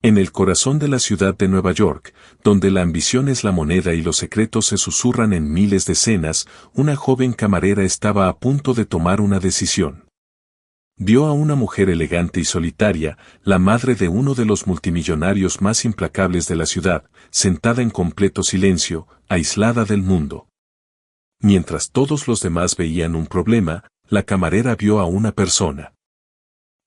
En el corazón de la ciudad de Nueva York, donde la ambición es la moneda y los secretos se susurran en miles de escenas, una joven camarera estaba a punto de tomar una decisión. Vio a una mujer elegante y solitaria, la madre de uno de los multimillonarios más implacables de la ciudad, sentada en completo silencio, aislada del mundo. Mientras todos los demás veían un problema, la camarera vio a una persona.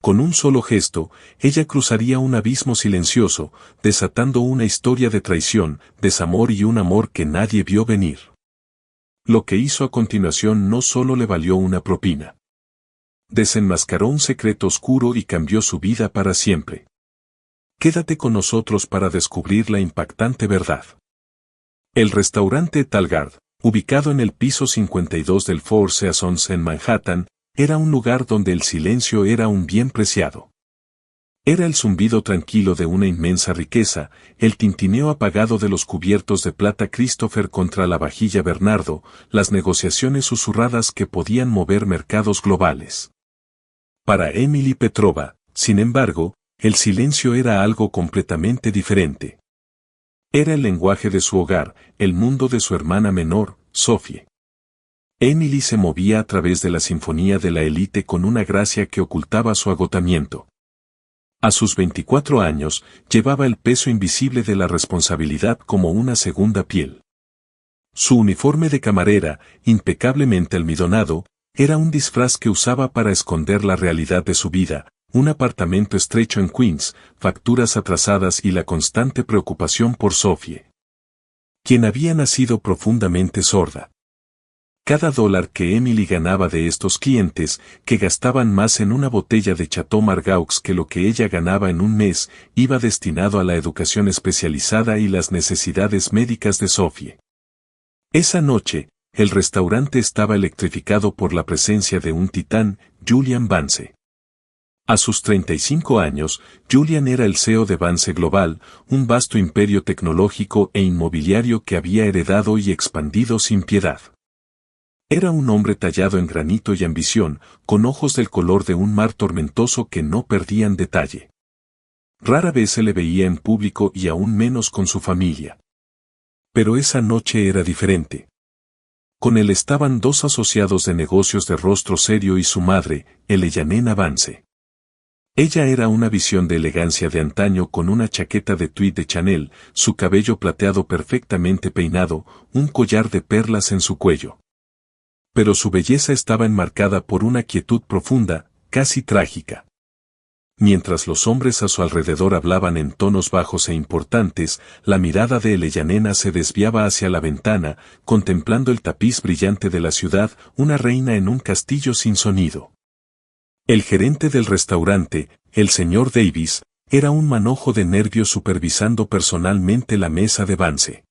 Con un solo gesto, ella cruzaría un abismo silencioso, desatando una historia de traición, desamor y un amor que nadie vio venir. Lo que hizo a continuación no solo le valió una propina. Desenmascaró un secreto oscuro y cambió su vida para siempre. Quédate con nosotros para descubrir la impactante verdad. El restaurante Talgard, ubicado en el piso 52 del Four Seasons en Manhattan, era un lugar donde el silencio era un bien preciado. Era el zumbido tranquilo de una inmensa riqueza, el tintineo apagado de los cubiertos de plata Christopher contra la vajilla Bernardo, las negociaciones susurradas que podían mover mercados globales. Para Emily Petrova, sin embargo, el silencio era algo completamente diferente. Era el lenguaje de su hogar, el mundo de su hermana menor, Sophie. Emily se movía a través de la sinfonía de la élite con una gracia que ocultaba su agotamiento. A sus 24 años, llevaba el peso invisible de la responsabilidad como una segunda piel. Su uniforme de camarera, impecablemente almidonado, era un disfraz que usaba para esconder la realidad de su vida, un apartamento estrecho en Queens, facturas atrasadas y la constante preocupación por Sophie, quien había nacido profundamente sorda. Cada dólar que Emily ganaba de estos clientes, que gastaban más en una botella de Chateau Margaux que lo que ella ganaba en un mes, iba destinado a la educación especializada y las necesidades médicas de Sophie. Esa noche, el restaurante estaba electrificado por la presencia de un titán, Julian Vance. A sus 35 años, Julian era el CEO de Vance Global, un vasto imperio tecnológico e inmobiliario que había heredado y expandido sin piedad. Era un hombre tallado en granito y ambición, con ojos del color de un mar tormentoso que no perdían detalle. Rara vez se le veía en público y aún menos con su familia. Pero esa noche era diferente. Con él estaban dos asociados de negocios de rostro serio y su madre, Eleyanena Vance. Ella era una visión de elegancia de antaño con una chaqueta de tweed de Chanel, su cabello plateado perfectamente peinado, un collar de perlas en su cuello. Pero su belleza estaba enmarcada por una quietud profunda, casi trágica. Mientras los hombres a su alrededor hablaban en tonos bajos e importantes, la mirada de Eleyanena se desviaba hacia la ventana, contemplando el tapiz brillante de la ciudad, una reina en un castillo sin sonido. El gerente del restaurante, el señor Davis, era un manojo de nervios supervisando personalmente la mesa de Vance.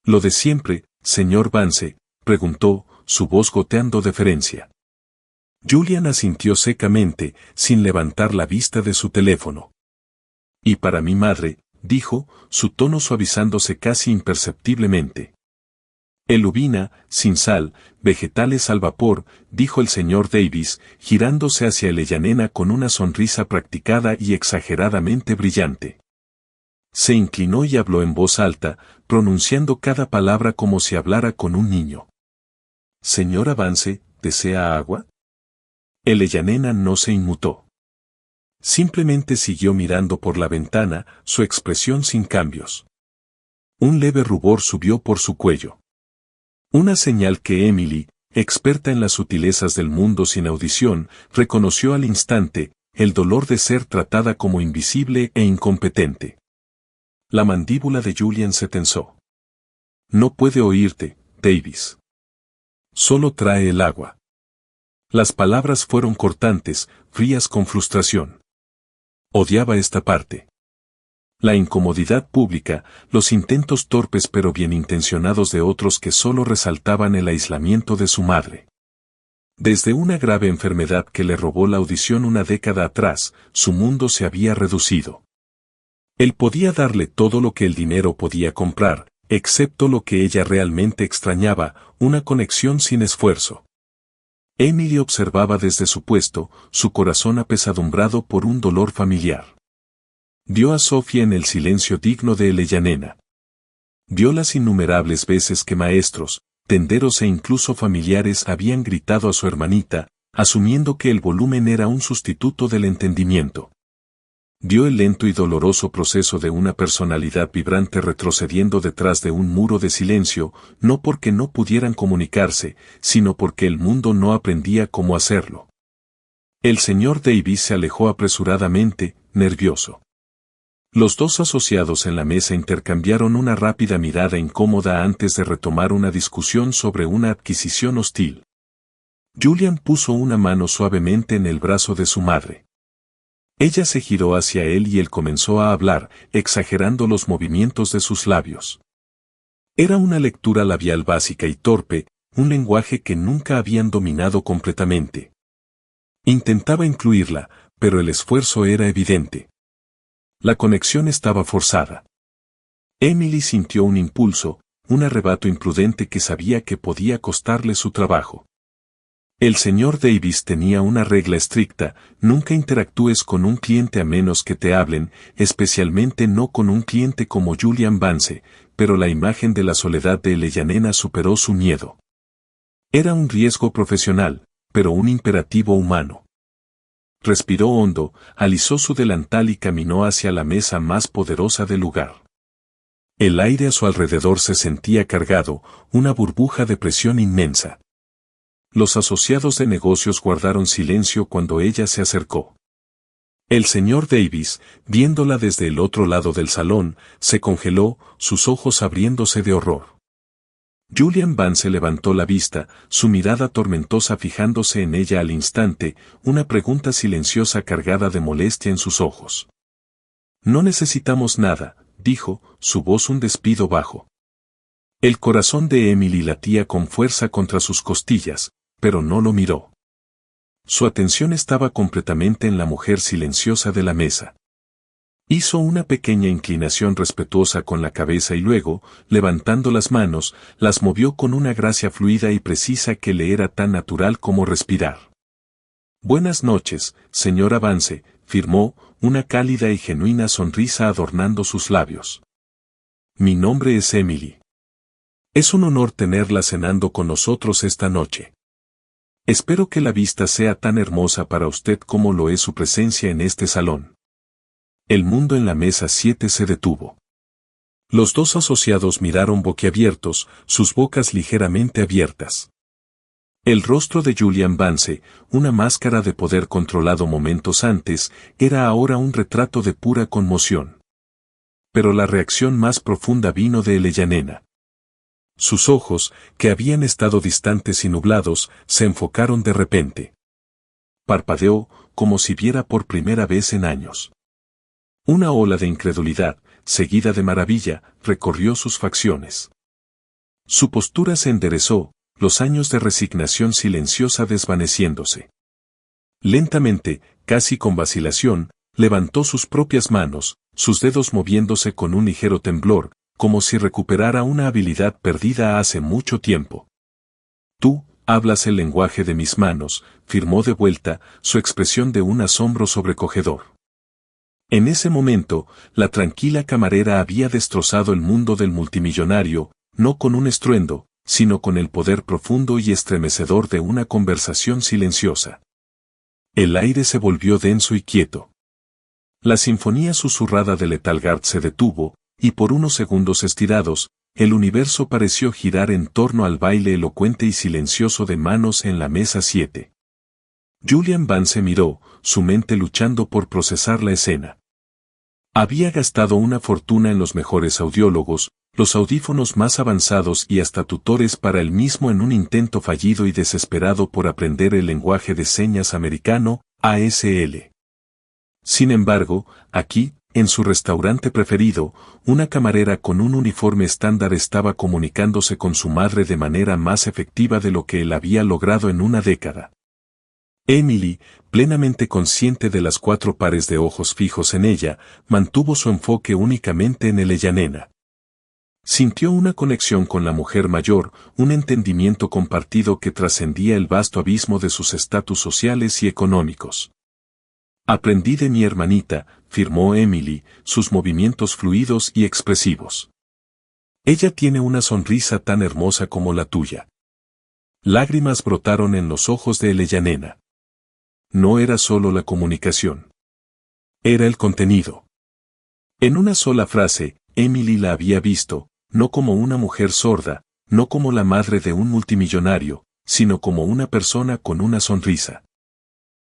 «¿Lo de siempre, señor Vance?», preguntó, su voz goteando deferencia. Julian asintió secamente, sin levantar la vista de su teléfono. «Y para mi madre», dijo, su tono suavizándose casi imperceptiblemente. «Elubina, sin sal, vegetales al vapor», dijo el señor Davis, girándose hacia Eleyanena con una sonrisa practicada y exageradamente brillante. Se inclinó y habló en voz alta, pronunciando cada palabra como si hablara con un niño. «Señora Vance, ¿desea agua?». Eleyanena no se inmutó. Simplemente siguió mirando por la ventana, su expresión sin cambios. Un leve rubor subió por su cuello. Una señal que Emily, experta en las sutilezas del mundo sin audición, reconoció al instante, el dolor de ser tratada como invisible e incompetente. La mandíbula de Julian se tensó. «No puede oírte, Davis. Solo trae el agua». Las palabras fueron cortantes, frías con frustración. Odiaba esta parte. La incomodidad pública, los intentos torpes pero bien intencionados de otros que solo resaltaban el aislamiento de su madre. Desde una grave enfermedad que le robó la audición una década atrás, su mundo se había reducido. Él podía darle todo lo que el dinero podía comprar, excepto lo que ella realmente extrañaba, una conexión sin esfuerzo. Emily observaba desde su puesto, su corazón apesadumbrado por un dolor familiar. Vio a Sofía en el silencio digno de Elyanena. Vio las innumerables veces que maestros, tenderos e incluso familiares habían gritado a su hermanita, asumiendo que el volumen era un sustituto del entendimiento. Vio el lento y doloroso proceso de una personalidad vibrante retrocediendo detrás de un muro de silencio, no porque no pudieran comunicarse, sino porque el mundo no aprendía cómo hacerlo. El señor Davis se alejó apresuradamente, nervioso. Los dos asociados en la mesa intercambiaron una rápida mirada incómoda antes de retomar una discusión sobre una adquisición hostil. Julian puso una mano suavemente en el brazo de su madre. Ella se giró hacia él y él comenzó a hablar, exagerando los movimientos de sus labios. Era una lectura labial básica y torpe, un lenguaje que nunca habían dominado completamente. Intentaba incluirla, pero el esfuerzo era evidente. La conexión estaba forzada. Emily sintió un impulso, un arrebato imprudente que sabía que podía costarle su trabajo. El señor Davis tenía una regla estricta: nunca interactúes con un cliente a menos que te hablen, especialmente no con un cliente como Julian Vance, pero la imagen de la soledad de Elyanena superó su miedo. Era un riesgo profesional, pero un imperativo humano. Respiró hondo, alisó su delantal y caminó hacia la mesa más poderosa del lugar. El aire a su alrededor se sentía cargado, una burbuja de presión inmensa. Los asociados de negocios guardaron silencio cuando ella se acercó. El señor Davis, viéndola desde el otro lado del salón, se congeló, sus ojos abriéndose de horror. Julian Vance levantó la vista, su mirada tormentosa fijándose en ella al instante, una pregunta silenciosa cargada de molestia en sus ojos. No necesitamos nada, dijo, su voz un despido bajo. El corazón de Emily latía con fuerza contra sus costillas, pero no lo miró. Su atención estaba completamente en la mujer silenciosa de la mesa. Hizo una pequeña inclinación respetuosa con la cabeza y luego, levantando las manos, las movió con una gracia fluida y precisa que le era tan natural como respirar. Buenas noches, señora Vance, firmó, una cálida y genuina sonrisa adornando sus labios. Mi nombre es Emily. Es un honor tenerla cenando con nosotros esta noche. Espero que la vista sea tan hermosa para usted como lo es su presencia en este salón. El mundo en la mesa 7 se detuvo. Los dos asociados miraron boquiabiertos, sus bocas ligeramente abiertas. El rostro de Julian Vance, una máscara de poder controlado momentos antes, era ahora un retrato de pura conmoción. Pero la reacción más profunda vino de Elyanena. Sus ojos, que habían estado distantes y nublados, se enfocaron de repente. Parpadeó, como si viera por primera vez en años. Una ola de incredulidad, seguida de maravilla, recorrió sus facciones. Su postura se enderezó, los años de resignación silenciosa desvaneciéndose. Lentamente, casi con vacilación, levantó sus propias manos, sus dedos moviéndose con un ligero temblor, como si recuperara una habilidad perdida hace mucho tiempo. Tú, hablas el lenguaje de mis manos, firmó de vuelta, su expresión de un asombro sobrecogedor. En ese momento, la tranquila camarera había destrozado el mundo del multimillonario, no con un estruendo, sino con el poder profundo y estremecedor de una conversación silenciosa. El aire se volvió denso y quieto. La sinfonía susurrada de Letalgard se detuvo, y por unos segundos estirados, el universo pareció girar en torno al baile elocuente y silencioso de manos en la mesa 7. Julian Vance miró, su mente luchando por procesar la escena. Había gastado una fortuna en los mejores audiólogos, los audífonos más avanzados y hasta tutores para él mismo en un intento fallido y desesperado por aprender el lenguaje de señas americano, ASL. Sin embargo, aquí, en su restaurante preferido, una camarera con un uniforme estándar estaba comunicándose con su madre de manera más efectiva de lo que él había logrado en una década. Emily, plenamente consciente de las 4 pares de ojos fijos en ella, mantuvo su enfoque únicamente en Elyanena. Sintió una conexión con la mujer mayor, un entendimiento compartido que trascendía el vasto abismo de sus estatus sociales y económicos. Aprendí de mi hermanita, afirmó Emily, sus movimientos fluidos y expresivos. Ella tiene una sonrisa tan hermosa como la tuya. Lágrimas brotaron en los ojos de Eleyanena. No era solo la comunicación. Era el contenido. En una sola frase, Emily la había visto, no como una mujer sorda, no como la madre de un multimillonario, sino como una persona con una sonrisa.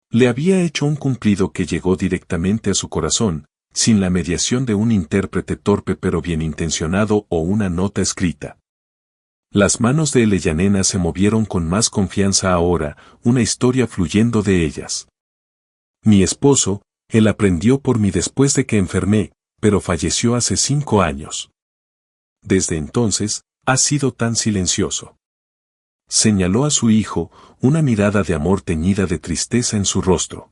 Le había hecho un cumplido que llegó directamente a su corazón, sin la mediación de un intérprete torpe pero bien intencionado o una nota escrita. Las manos de Eleyanena se movieron con más confianza ahora, una historia fluyendo de ellas. Mi esposo, él aprendió por mí después de que enfermé, pero falleció hace 5 años. Desde entonces, ha sido tan silencioso. Señaló a su hijo, una mirada de amor teñida de tristeza en su rostro.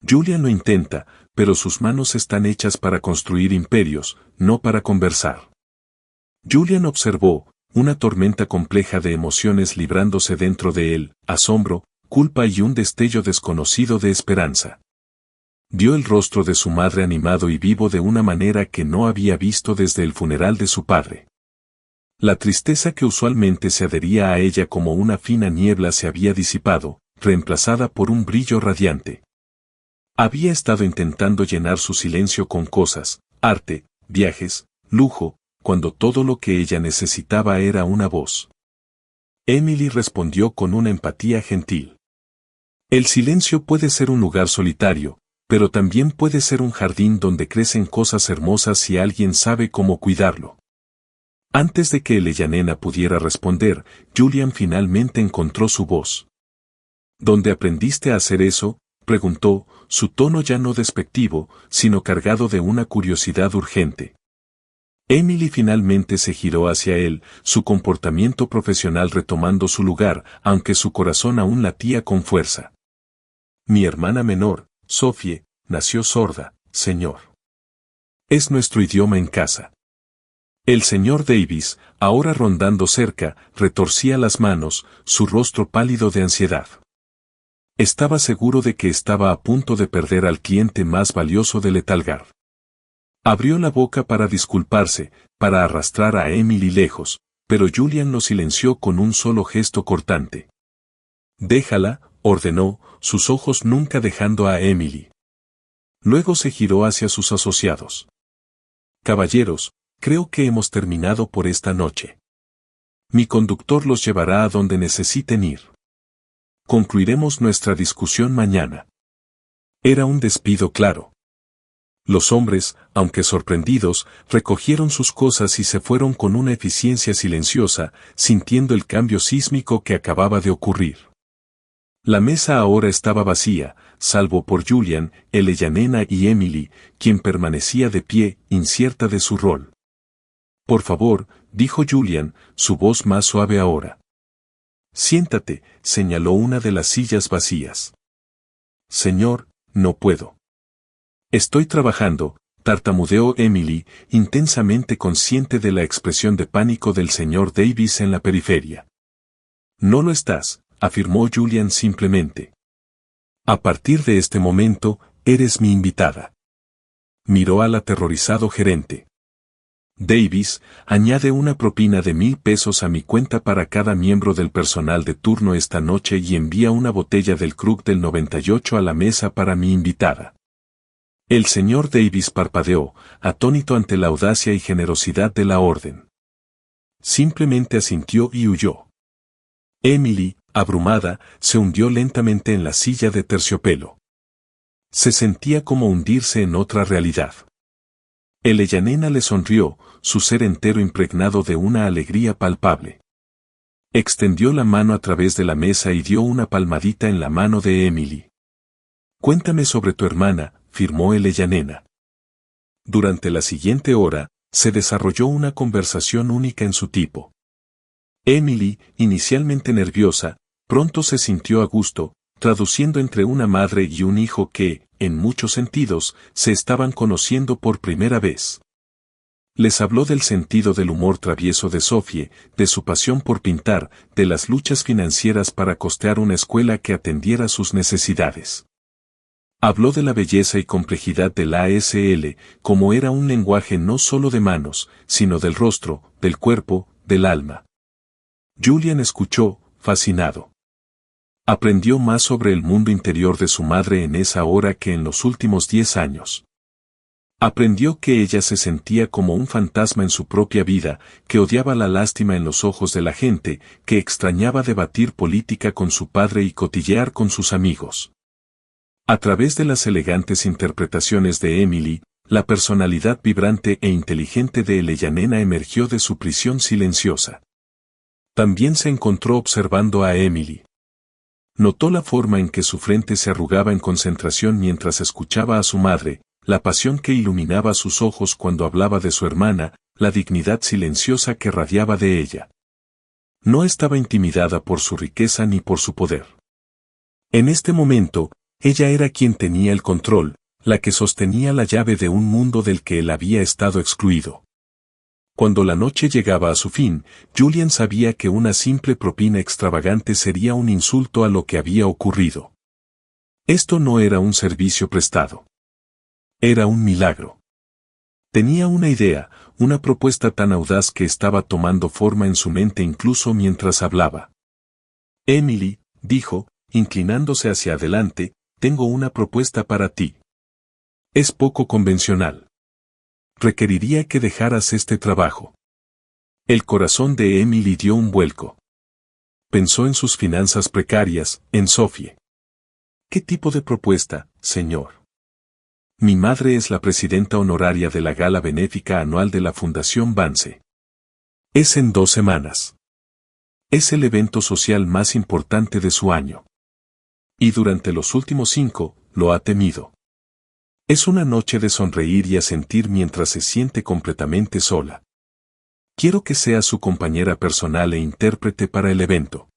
Julian lo intenta, pero sus manos están hechas para construir imperios, no para conversar. Julian observó, una tormenta compleja de emociones librándose dentro de él, asombro, culpa y un destello desconocido de esperanza. Vio el rostro de su madre animado y vivo de una manera que no había visto desde el funeral de su padre. La tristeza que usualmente se adhería a ella como una fina niebla se había disipado, reemplazada por un brillo radiante. Había estado intentando llenar su silencio con cosas, arte, viajes, lujo, cuando todo lo que ella necesitaba era una voz. Emily respondió con una empatía gentil. El silencio puede ser un lugar solitario, pero también puede ser un jardín donde crecen cosas hermosas si alguien sabe cómo cuidarlo. Antes de que Eleyanena pudiera responder, Julian finalmente encontró su voz. ¿Dónde aprendiste a hacer eso?, preguntó, su tono ya no despectivo, sino cargado de una curiosidad urgente. Emily finalmente se giró hacia él, su comportamiento profesional retomando su lugar, aunque su corazón aún latía con fuerza. Mi hermana menor, Sophie, nació sorda, señor. Es nuestro idioma en casa. El señor Davis, ahora rondando cerca, retorcía las manos, su rostro pálido de ansiedad. Estaba seguro de que estaba a punto de perder al cliente más valioso de Letalgar. Abrió la boca para disculparse, para arrastrar a Emily lejos, pero Julian lo silenció con un solo gesto cortante. Déjala, ordenó, sus ojos nunca dejando a Emily. Luego se giró hacia sus asociados. Caballeros, creo que hemos terminado por esta noche. Mi conductor los llevará a donde necesiten ir. Concluiremos nuestra discusión mañana. Era un despido claro. Los hombres, aunque sorprendidos, recogieron sus cosas y se fueron con una eficiencia silenciosa, sintiendo el cambio sísmico que acababa de ocurrir. La mesa ahora estaba vacía, salvo por Julian, Eleyanena y Emily, quien permanecía de pie, incierta de su rol. Por favor, dijo Julian, su voz más suave ahora. Siéntate, señaló una de las sillas vacías. Señor, no puedo. Estoy trabajando, tartamudeó Emily, intensamente consciente de la expresión de pánico del señor Davis en la periferia. No lo estás, afirmó Julian simplemente. A partir de este momento, eres mi invitada. Miró al aterrorizado gerente. Davis, añade una propina de 1,000 pesos a mi cuenta para cada miembro del personal de turno esta noche y envía una botella del Krug del 98 a la mesa para mi invitada. El señor Davis parpadeó, atónito ante la audacia y generosidad de la orden. Simplemente asintió y huyó. Emily, abrumada, se hundió lentamente en la silla de terciopelo. Se sentía como hundirse en otra realidad. Eleyanena le sonrió, su ser entero impregnado de una alegría palpable. Extendió la mano a través de la mesa y dio una palmadita en la mano de Emily. Cuéntame sobre tu hermana, firmó Eleyanena. Durante la siguiente hora, se desarrolló una conversación única en su tipo. Emily, inicialmente nerviosa, pronto se sintió a gusto, traduciendo entre una madre y un hijo que, en muchos sentidos, se estaban conociendo por primera vez. Les habló del sentido del humor travieso de Sophie, de su pasión por pintar, de las luchas financieras para costear una escuela que atendiera sus necesidades. Habló de la belleza y complejidad del ASL, como era un lenguaje no solo de manos, sino del rostro, del cuerpo, del alma. Julian escuchó, fascinado. Aprendió más sobre el mundo interior de su madre en esa hora que en los últimos 10 años. Aprendió que ella se sentía como un fantasma en su propia vida, que odiaba la lástima en los ojos de la gente, que extrañaba debatir política con su padre y cotillear con sus amigos. A través de las elegantes interpretaciones de Emily, la personalidad vibrante e inteligente de Eleyanena emergió de su prisión silenciosa. También se encontró observando a Emily. Notó la forma en que su frente se arrugaba en concentración mientras escuchaba a su madre, la pasión que iluminaba sus ojos cuando hablaba de su hermana, la dignidad silenciosa que radiaba de ella. No estaba intimidada por su riqueza ni por su poder. En este momento, ella era quien tenía el control, la que sostenía la llave de un mundo del que él había estado excluido. Cuando la noche llegaba a su fin, Julian sabía que una simple propina extravagante sería un insulto a lo que había ocurrido. Esto no era un servicio prestado. Era un milagro. Tenía una idea, una propuesta tan audaz que estaba tomando forma en su mente incluso mientras hablaba. Emily, dijo, inclinándose hacia adelante, tengo una propuesta para ti. Es poco convencional. Requeriría que dejaras este trabajo. El corazón de Emily dio un vuelco. Pensó en sus finanzas precarias, en Sophie. ¿Qué tipo de propuesta, señor? Mi madre es la presidenta honoraria de la gala benéfica anual de la Fundación Vance. Es en 2 semanas. Es el evento social más importante de su año. Y durante los últimos 5, lo ha temido. Es una noche de sonreír y asentir mientras se siente completamente sola. Quiero que seas su compañera personal e intérprete para el evento.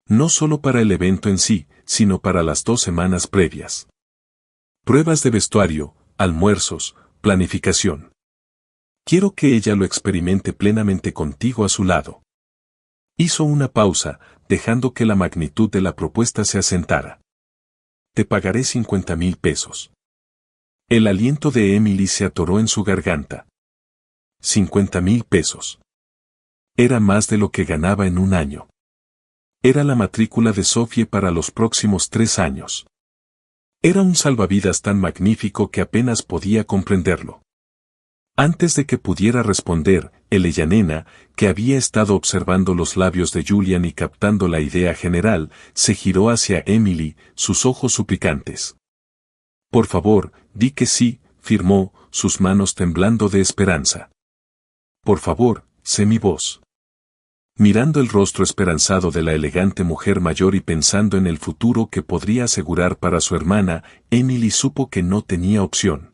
No solo para el evento en sí, sino para las 2 semanas previas. Pruebas de vestuario, almuerzos, planificación. Quiero que ella lo experimente plenamente contigo a su lado. Hizo una pausa, dejando que la magnitud de la propuesta se asentara. Te pagaré 50,000 pesos. El aliento de Emily se atoró en su garganta. 50,000 pesos. Era más de lo que ganaba en un año. Era la matrícula de Sophie para los próximos 3 años. Era un salvavidas tan magnífico que apenas podía comprenderlo. Antes de que pudiera responder, Eleyanena, que había estado observando los labios de Julian y captando la idea general, se giró hacia Emily, sus ojos suplicantes. Por favor, di que sí, firmó, sus manos temblando de esperanza. Por favor, sé mi voz. Mirando el rostro esperanzado de la elegante mujer mayor y pensando en el futuro que podría asegurar para su hermana, Emily supo que no tenía opción.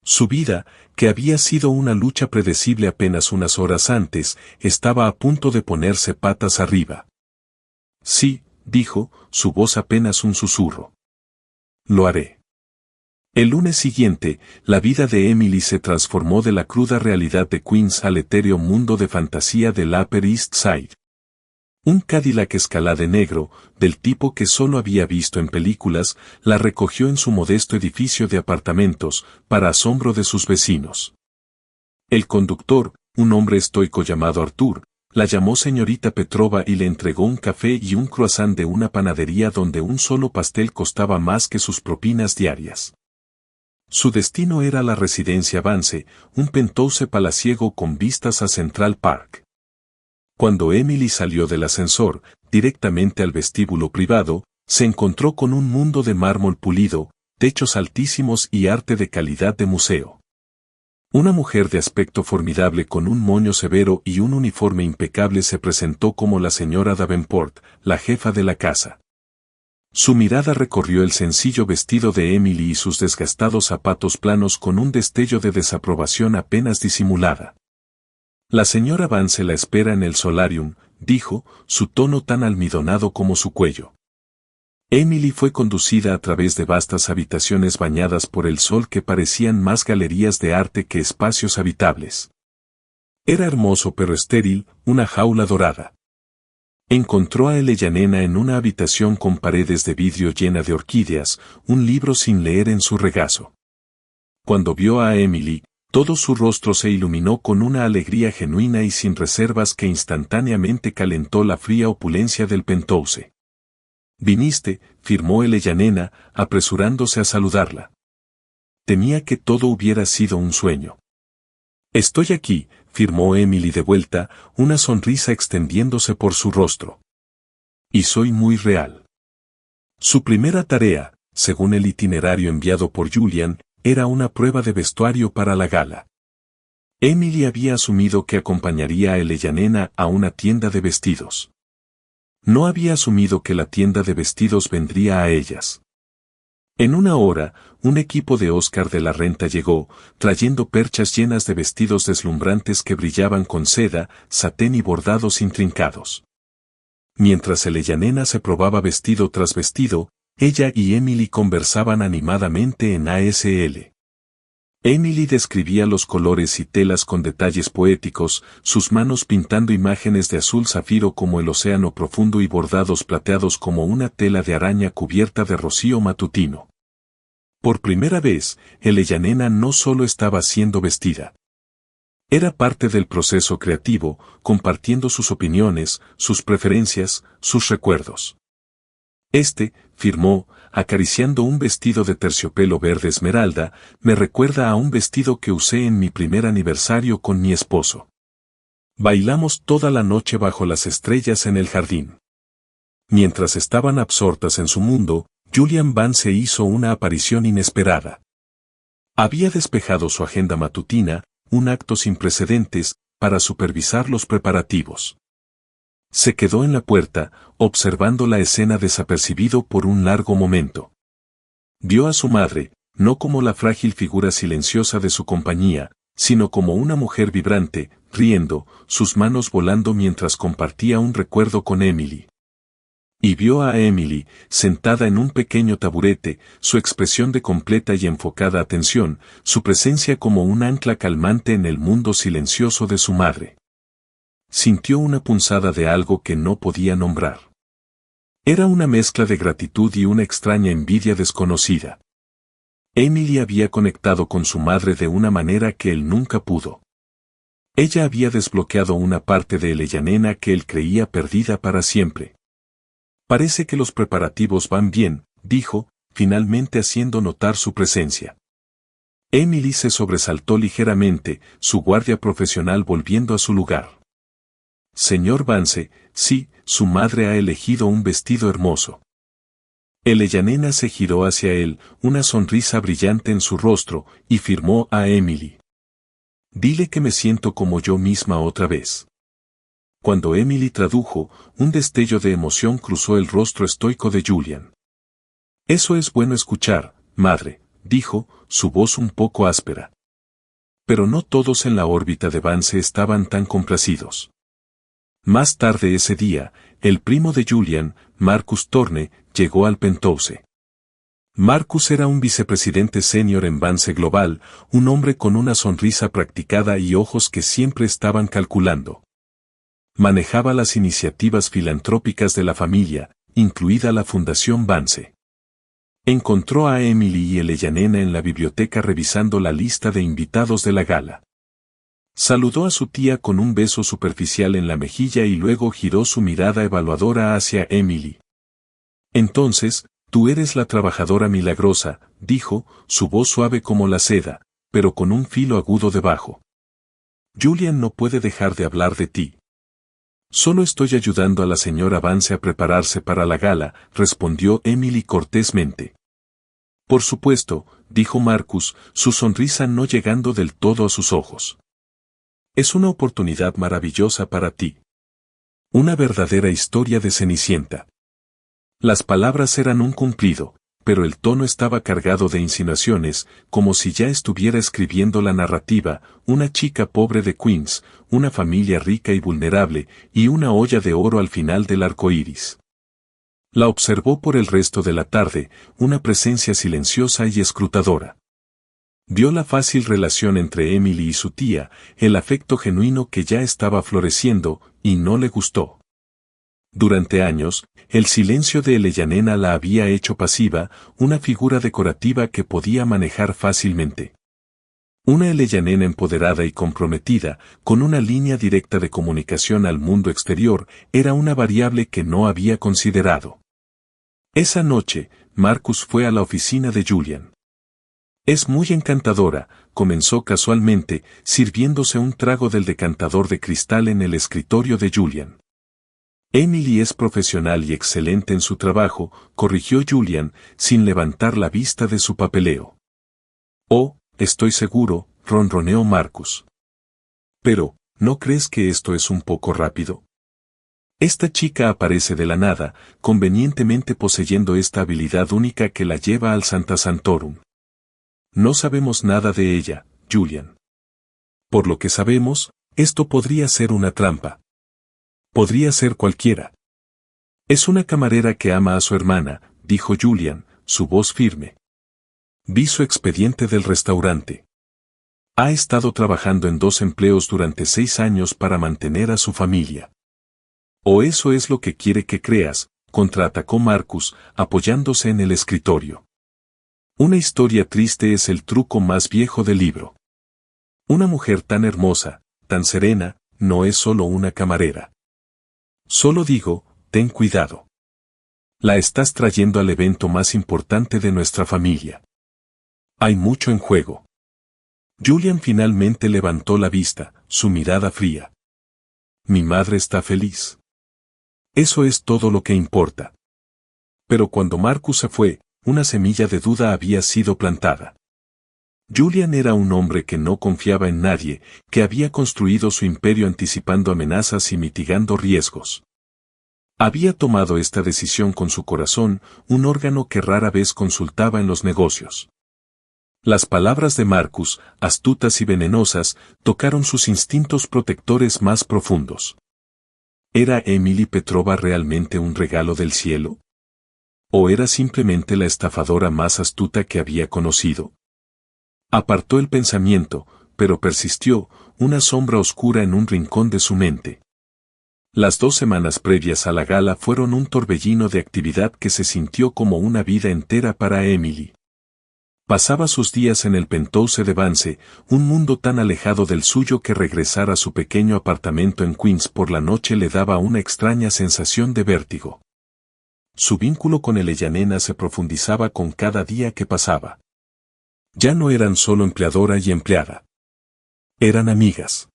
Su vida, que había sido una lucha predecible apenas unas horas antes, estaba a punto de ponerse patas arriba. Sí, dijo, su voz apenas un susurro. Lo haré. El lunes siguiente, la vida de Emily se transformó de la cruda realidad de Queens al etéreo mundo de fantasía del Upper East Side. Un Cadillac Escalade negro, del tipo que solo había visto en películas, la recogió en su modesto edificio de apartamentos, para asombro de sus vecinos. El conductor, un hombre estoico llamado Arthur, la llamó señorita Petrova y le entregó un café y un croissant de una panadería donde un solo pastel costaba más que sus propinas diarias. Su destino era la residencia Vance, un penthouse palaciego con vistas a Central Park. Cuando Emily salió del ascensor, directamente al vestíbulo privado, se encontró con un mundo de mármol pulido, techos altísimos y arte de calidad de museo. Una mujer de aspecto formidable con un moño severo y un uniforme impecable se presentó como la señora Davenport, la jefa de la casa. Su mirada recorrió el sencillo vestido de Emily y sus desgastados zapatos planos con un destello de desaprobación apenas disimulada. La señora Vance la espera en el solarium, dijo, su tono tan almidonado como su cuello. Emily fue conducida a través de vastas habitaciones bañadas por el sol que parecían más galerías de arte que espacios habitables. Era hermoso pero estéril, una jaula dorada. Encontró a Eleyanena en una habitación con paredes de vidrio llena de orquídeas, un libro sin leer en su regazo. Cuando vio a Emily, todo su rostro se iluminó con una alegría genuina y sin reservas que instantáneamente calentó la fría opulencia del penthouse. «Viniste», firmó Eleyanena, apresurándose a saludarla. Temía que todo hubiera sido un sueño. «Estoy aquí», firmó Emily de vuelta, una sonrisa extendiéndose por su rostro. «Y soy muy real». Su primera tarea, según el itinerario enviado por Julian, era una prueba de vestuario para la gala. Emily había asumido que acompañaría a Eleyanena a una tienda de vestidos. No había asumido que la tienda de vestidos vendría a ellas. En una hora, un equipo de Oscar de la Renta llegó, trayendo perchas llenas de vestidos deslumbrantes que brillaban con seda, satén y bordados intrincados. Mientras Eleyanena se probaba vestido tras vestido, ella y Emily conversaban animadamente en ASL. Emily describía los colores y telas con detalles poéticos, sus manos pintando imágenes de azul zafiro como el océano profundo y bordados plateados como una tela de araña cubierta de rocío matutino. Por primera vez, Eleyanena no solo estaba siendo vestida. Era parte del proceso creativo, compartiendo sus opiniones, sus preferencias, sus recuerdos. Firmó, acariciando un vestido de terciopelo verde esmeralda, me recuerda a un vestido que usé en mi primer aniversario con mi esposo. Bailamos toda la noche bajo las estrellas en el jardín. Mientras estaban absortas en su mundo, Julian Vance hizo una aparición inesperada. Había despejado su agenda matutina, un acto sin precedentes, para supervisar los preparativos. Se quedó en la puerta, observando la escena desapercibido por un largo momento. Vio a su madre, no como la frágil figura silenciosa de su compañía, sino como una mujer vibrante, riendo, sus manos volando mientras compartía un recuerdo con Emily. Y vio a Emily, sentada en un pequeño taburete, su expresión de completa y enfocada atención, su presencia como un ancla calmante en el mundo silencioso de su madre. Sintió una punzada de algo que no podía nombrar. Era una mezcla de gratitud y una extraña envidia desconocida. Emily había conectado con su madre de una manera que él nunca pudo. Ella había desbloqueado una parte de Eleyanena que él creía perdida para siempre. Parece que los preparativos van bien, dijo, finalmente haciendo notar su presencia. Emily se sobresaltó ligeramente, su guardia profesional volviendo a su lugar. Señor Vance, sí, su madre ha elegido un vestido hermoso. Eleyanena se giró hacia él, una sonrisa brillante en su rostro, y firmó a Emily. Dile que me siento como yo misma otra vez. Cuando Emily tradujo, un destello de emoción cruzó el rostro estoico de Julian. Eso es bueno escuchar, madre, dijo, su voz un poco áspera. Pero no todos en la órbita de Vance estaban tan complacidos. Más tarde ese día, el primo de Julian, Marcus Thorne, llegó al penthouse. Marcus era un vicepresidente senior en Vance Global, un hombre con una sonrisa practicada y ojos que siempre estaban calculando. Manejaba las iniciativas filantrópicas de la familia, incluida la Fundación Vance. Encontró a Emily y Eleyanena en la biblioteca revisando la lista de invitados de la gala. Saludó a su tía con un beso superficial en la mejilla y luego giró su mirada evaluadora hacia Emily. Entonces, tú eres la trabajadora milagrosa, dijo, su voz suave como la seda, pero con un filo agudo debajo. Julian no puede dejar de hablar de ti. Solo estoy ayudando a la señora Vance a prepararse para la gala, respondió Emily cortésmente. Por supuesto, dijo Marcus, su sonrisa no llegando del todo a sus ojos. Es una oportunidad maravillosa para ti. Una verdadera historia de Cenicienta. Las palabras eran un cumplido, pero el tono estaba cargado de insinuaciones, como si ya estuviera escribiendo la narrativa, una chica pobre de Queens, una familia rica y vulnerable, y una olla de oro al final del arco iris. La observó por el resto de la tarde, una presencia silenciosa y escrutadora. Vio la fácil relación entre Emily y su tía, el afecto genuino que ya estaba floreciendo, y no le gustó. Durante años, el silencio de Eleyanena la había hecho pasiva, una figura decorativa que podía manejar fácilmente. Una Eleyanena empoderada y comprometida, con una línea directa de comunicación al mundo exterior, era una variable que no había considerado. Esa noche, Marcus fue a la oficina de Julian. Es muy encantadora, comenzó casualmente, sirviéndose un trago del decantador de cristal en el escritorio de Julian. Emily es profesional y excelente en su trabajo, corrigió Julian, sin levantar la vista de su papeleo. Oh, estoy seguro, ronroneó Marcus. Pero, ¿no crees que esto es un poco rápido? Esta chica aparece de la nada, convenientemente poseyendo esta habilidad única que la lleva al Santa Santorum. No sabemos nada de ella, Julian. Por lo que sabemos, esto podría ser una trampa. Podría ser cualquiera. Es una camarera que ama a su hermana, dijo Julian, su voz firme. Vi su expediente del restaurante. Ha estado trabajando en 2 empleos durante 6 años para mantener a su familia. O eso es lo que quiere que creas, contraatacó Marcus, apoyándose en el escritorio. Una historia triste es el truco más viejo del libro. Una mujer tan hermosa, tan serena, no es solo una camarera. Solo digo, ten cuidado. La estás trayendo al evento más importante de nuestra familia. Hay mucho en juego. Julian finalmente levantó la vista, su mirada fría. Mi madre está feliz. Eso es todo lo que importa. Pero cuando Marcus se fue, una semilla de duda había sido plantada. Julian era un hombre que no confiaba en nadie, que había construido su imperio anticipando amenazas y mitigando riesgos. Había tomado esta decisión con su corazón, un órgano que rara vez consultaba en los negocios. Las palabras de Marcus, astutas y venenosas, tocaron sus instintos protectores más profundos. ¿Era Emily Petrova realmente un regalo del cielo? ¿O era simplemente la estafadora más astuta que había conocido? Apartó el pensamiento, pero persistió, una sombra oscura en un rincón de su mente. Las 2 semanas previas a la gala fueron un torbellino de actividad que se sintió como una vida entera para Emily. Pasaba sus días en el penthouse de Vance, un mundo tan alejado del suyo que regresar a su pequeño apartamento en Queens por la noche le daba una extraña sensación de vértigo. Su vínculo con Eleyanena se profundizaba con cada día que pasaba. Ya no eran solo empleadora y empleada. Eran amigas.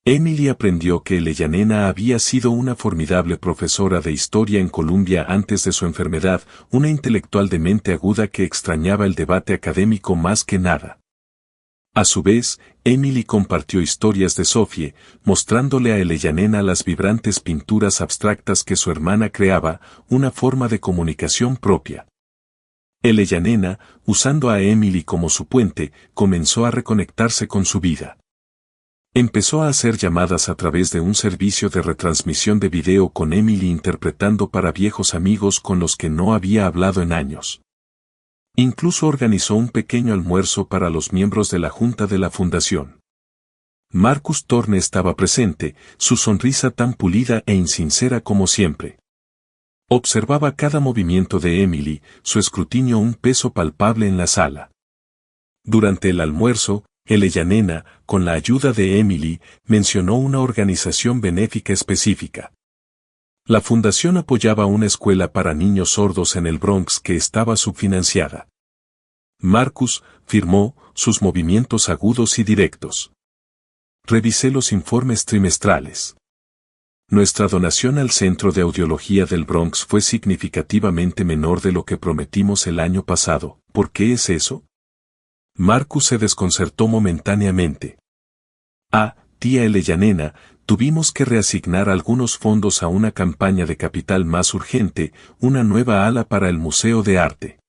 Emily aprendió que Eleyanena había sido una formidable profesora de historia en Columbia antes de su enfermedad, una intelectual de mente aguda que extrañaba el debate académico más que nada. A su vez, Emily compartió historias de Sophie, mostrándole a Eleyanena las vibrantes pinturas abstractas que su hermana creaba, una forma de comunicación propia. Eleyanena, usando a Emily como su puente, comenzó a reconectarse con su vida. Empezó a hacer llamadas a través de un servicio de retransmisión de video con Emily interpretando para viejos amigos con los que no había hablado en años. Incluso organizó un pequeño almuerzo para los miembros de la junta de la fundación. Marcus Thorne estaba presente, su sonrisa tan pulida e insincera como siempre. Observaba cada movimiento de Emily, su escrutinio un peso palpable en la sala. Durante el almuerzo, Eleyanena, con la ayuda de Emily, mencionó una organización benéfica específica. La fundación apoyaba una escuela para niños sordos en el Bronx que estaba subfinanciada. Marcus firmó sus movimientos agudos y directos. Revisé los informes trimestrales. Nuestra donación al Centro de Audiología del Bronx fue significativamente menor de lo que prometimos el año pasado. ¿Por qué es eso? Marcus se desconcertó momentáneamente. Tía Eleyanena, tuvimos que reasignar algunos fondos a una campaña de capital más urgente, una nueva ala para el Museo de Arte.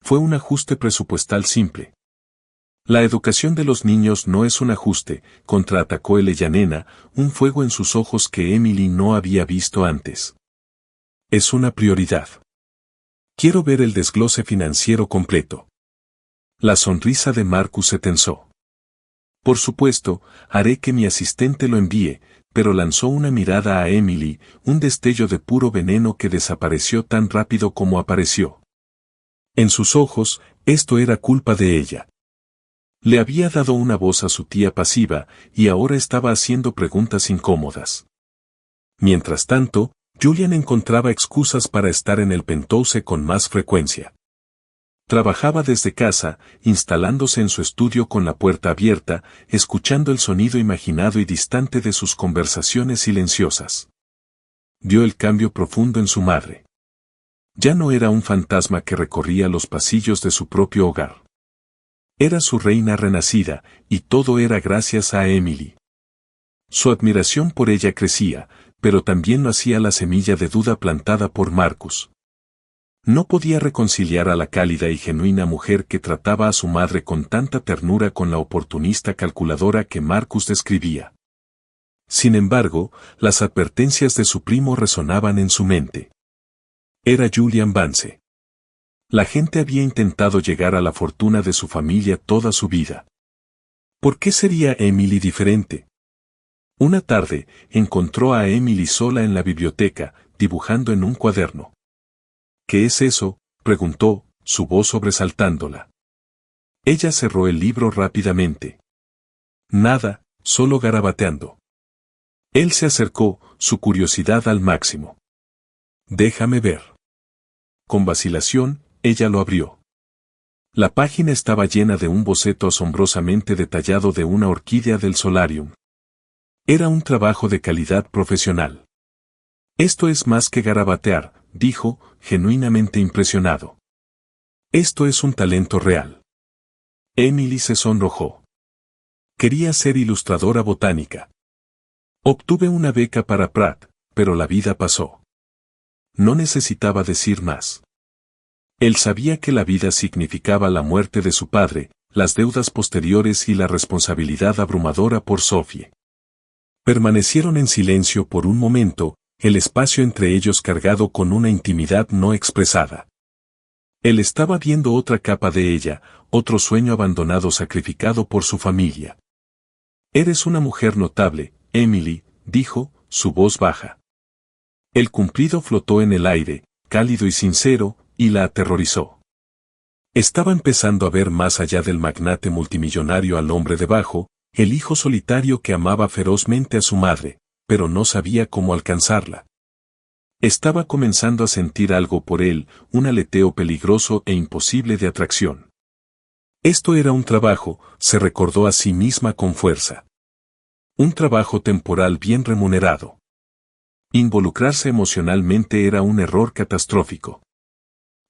Fue un ajuste presupuestal simple. La educación de los niños no es un ajuste, contraatacó Eleyanena, un fuego en sus ojos que Emily no había visto antes. Es una prioridad. Quiero ver el desglose financiero completo. La sonrisa de Marcus se tensó. Por supuesto, haré que mi asistente lo envíe, pero lanzó una mirada a Emily, un destello de puro veneno que desapareció tan rápido como apareció. En sus ojos, esto era culpa de ella. Le había dado una voz a su tía pasiva, y ahora estaba haciendo preguntas incómodas. Mientras tanto, Julian encontraba excusas para estar en el penthouse con más frecuencia. Trabajaba desde casa, instalándose en su estudio con la puerta abierta, escuchando el sonido imaginado y distante de sus conversaciones silenciosas. Vio el cambio profundo en su madre. Ya no era un fantasma que recorría los pasillos de su propio hogar. Era su reina renacida, y todo era gracias a Emily. Su admiración por ella crecía, pero también lo hacía la semilla de duda plantada por Marcus. No podía reconciliar a la cálida y genuina mujer que trataba a su madre con tanta ternura con la oportunista calculadora que Marcus describía. Sin embargo, las advertencias de su primo resonaban en su mente. Era Julian Vance. La gente había intentado llegar a la fortuna de su familia toda su vida. ¿Por qué sería Emily diferente? Una tarde, encontró a Emily sola en la biblioteca, dibujando en un cuaderno. ¿Qué es eso?, preguntó, su voz sobresaltándola. Ella cerró el libro rápidamente. Nada, solo garabateando. Él se acercó, su curiosidad al máximo. Déjame ver. Con vacilación, ella lo abrió. La página estaba llena de un boceto asombrosamente detallado de una orquídea del solarium. Era un trabajo de calidad profesional. Esto es más que garabatear, dijo, genuinamente impresionado. Esto es un talento real. Emily se sonrojó. Quería ser ilustradora botánica. Obtuve una beca para Pratt, pero la vida pasó. No necesitaba decir más. Él sabía que la vida significaba la muerte de su padre, las deudas posteriores y la responsabilidad abrumadora por Sophie. Permanecieron en silencio por un momento, el espacio entre ellos cargado con una intimidad no expresada. Él estaba viendo otra capa de ella, otro sueño abandonado sacrificado por su familia. Eres una mujer notable, Emily, dijo, su voz baja. El cumplido flotó en el aire, cálido y sincero, y la aterrorizó. Estaba empezando a ver más allá del magnate multimillonario al hombre debajo, el hijo solitario que amaba ferozmente a su madre, pero no sabía cómo alcanzarla. Estaba comenzando a sentir algo por él, un aleteo peligroso e imposible de atracción. Esto era un trabajo, se recordó a sí misma con fuerza. Un trabajo temporal bien remunerado. Involucrarse emocionalmente era un error catastrófico.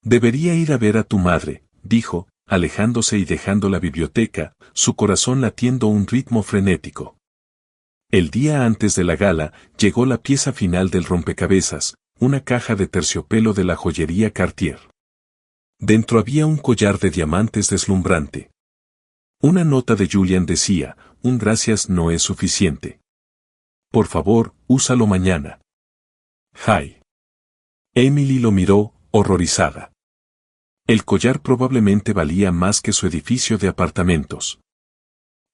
Debería ir a ver a tu madre, dijo, alejándose y dejando la biblioteca, su corazón latiendo a un ritmo frenético. El día antes de la gala, llegó la pieza final del rompecabezas, una caja de terciopelo de la joyería Cartier. Dentro había un collar de diamantes deslumbrante. Una nota de Julian decía, un gracias no es suficiente. Por favor, úsalo mañana. Hi. Emily lo miró, horrorizada. El collar probablemente valía más que su edificio de apartamentos.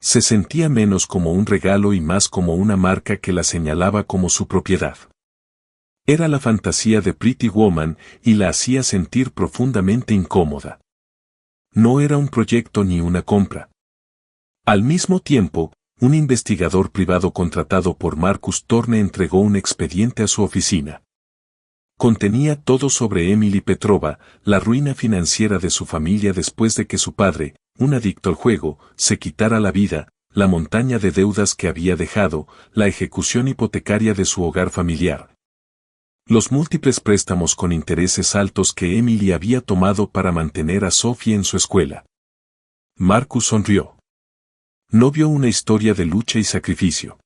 Se sentía menos como un regalo y más como una marca que la señalaba como su propiedad. Era la fantasía de Pretty Woman y la hacía sentir profundamente incómoda. No era un proyecto ni una compra. Al mismo tiempo, un investigador privado contratado por Marcus Thorne entregó un expediente a su oficina. Contenía todo sobre Emily Petrova, la ruina financiera de su familia después de que su padre, un adicto al juego, se quitara la vida, la montaña de deudas que había dejado, la ejecución hipotecaria de su hogar familiar. Los múltiples préstamos con intereses altos que Emily había tomado para mantener a Sophie en su escuela. Marcus sonrió. No vio una historia de lucha y sacrificio.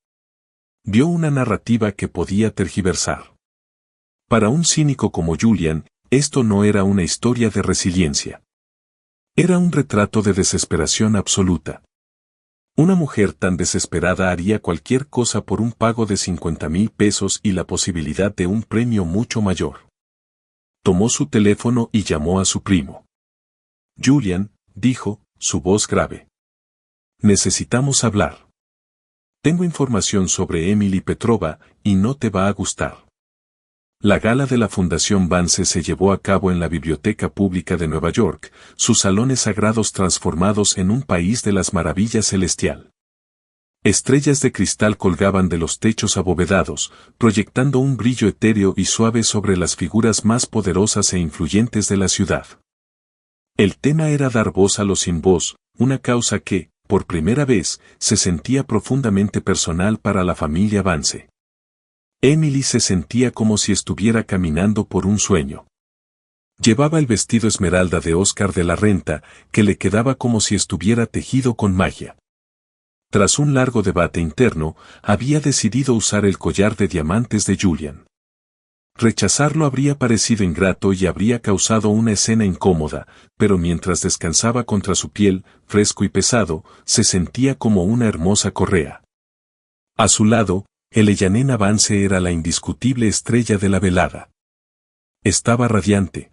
Vio una narrativa que podía tergiversar. Para un cínico como Julian, esto no era una historia de resiliencia. Era un retrato de desesperación absoluta. Una mujer tan desesperada haría cualquier cosa por un pago de 50,000 pesos y la posibilidad de un premio mucho mayor. Tomó su teléfono y llamó a su primo. Julian, dijo, su voz grave. Necesitamos hablar. Tengo información sobre Emily Petrova, y no te va a gustar. La gala de la Fundación Vance se llevó a cabo en la Biblioteca Pública de Nueva York, sus salones sagrados transformados en un país de las maravillas celestial. Estrellas de cristal colgaban de los techos abovedados, proyectando un brillo etéreo y suave sobre las figuras más poderosas e influyentes de la ciudad. El tema era dar voz a los sin voz, una causa que, por primera vez, se sentía profundamente personal para la familia Vance. Emily se sentía como si estuviera caminando por un sueño. Llevaba el vestido esmeralda de Oscar de la Renta, que le quedaba como si estuviera tejido con magia. Tras un largo debate interno, había decidido usar el collar de diamantes de Julian. Rechazarlo habría parecido ingrato y habría causado una escena incómoda, pero mientras descansaba contra su piel, fresco y pesado, se sentía como una hermosa correa. A su lado, Eleyanena Vance era la indiscutible estrella de la velada. Estaba radiante.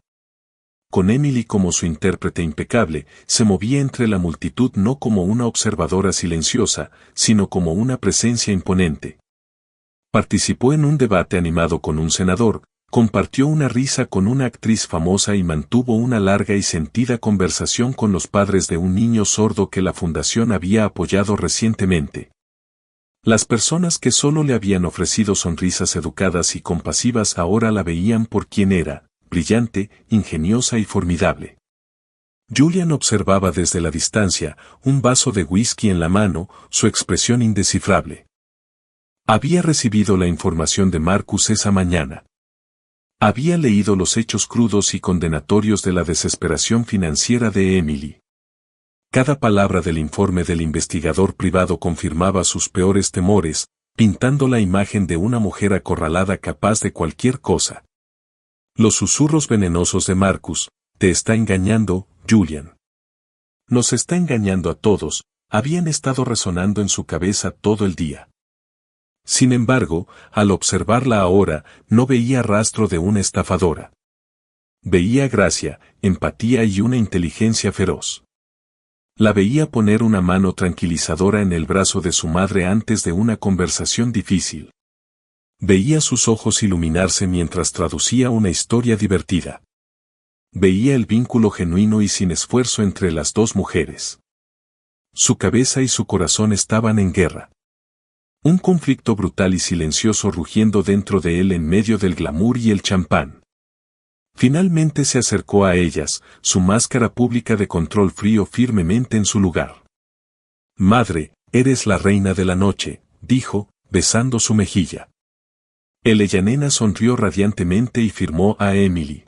Con Emily como su intérprete impecable, se movía entre la multitud no como una observadora silenciosa, sino como una presencia imponente. Participó en un debate animado con un senador, compartió una risa con una actriz famosa y mantuvo una larga y sentida conversación con los padres de un niño sordo que la fundación había apoyado recientemente. Las personas que solo le habían ofrecido sonrisas educadas y compasivas ahora la veían por quien era, brillante, ingeniosa y formidable. Julian observaba desde la distancia, un vaso de whisky en la mano, su expresión indescifrable. Había recibido la información de Marcus esa mañana. Había leído los hechos crudos y condenatorios de la desesperación financiera de Emily. Cada palabra del informe del investigador privado confirmaba sus peores temores, pintando la imagen de una mujer acorralada capaz de cualquier cosa. Los susurros venenosos de Marcus, te está engañando, Julian. Nos está engañando a todos, habían estado resonando en su cabeza todo el día. Sin embargo, al observarla ahora, no veía rastro de una estafadora. Veía gracia, empatía y una inteligencia feroz. La veía poner una mano tranquilizadora en el brazo de su madre antes de una conversación difícil. Veía sus ojos iluminarse mientras traducía una historia divertida. Veía el vínculo genuino y sin esfuerzo entre las dos mujeres. Su cabeza y su corazón estaban en guerra. Un conflicto brutal y silencioso rugiendo dentro de él en medio del glamour y el champán. Finalmente se acercó a ellas, su máscara pública de control frío firmemente en su lugar. Madre, eres la reina de la noche, dijo, besando su mejilla. Eleyanena sonrió radiantemente y firmó a Emily.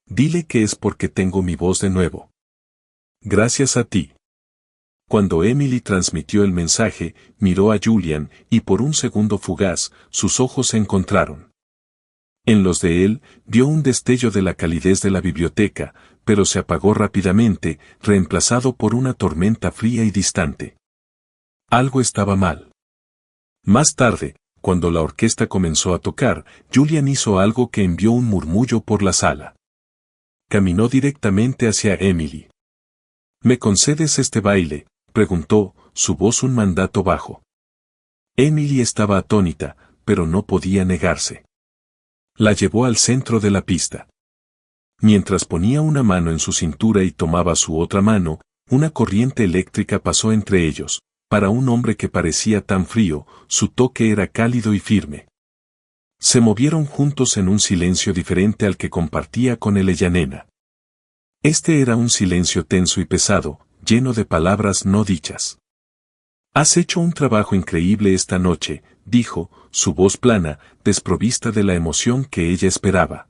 Dile que es porque tengo mi voz de nuevo. Gracias a ti. Cuando Emily transmitió el mensaje, miró a Julian, y por un segundo fugaz, sus ojos se encontraron. En los de él, vio un destello de la calidez de la biblioteca, pero se apagó rápidamente, reemplazado por una tormenta fría y distante. Algo estaba mal. Más tarde, cuando la orquesta comenzó a tocar, Julian hizo algo que envió un murmullo por la sala. Caminó directamente hacia Emily. ¿Me concedes este baile?, preguntó, su voz un mandato bajo. Emily estaba atónita, pero no podía negarse. La llevó al centro de la pista. Mientras ponía una mano en su cintura y tomaba su otra mano, una corriente eléctrica pasó entre ellos. Para un hombre que parecía tan frío, su toque era cálido y firme. Se movieron juntos en un silencio diferente al que compartía con Eleyanena. Este era un silencio tenso y pesado, lleno de palabras no dichas. Has hecho un trabajo increíble esta noche, dijo, su voz plana, desprovista de la emoción que ella esperaba.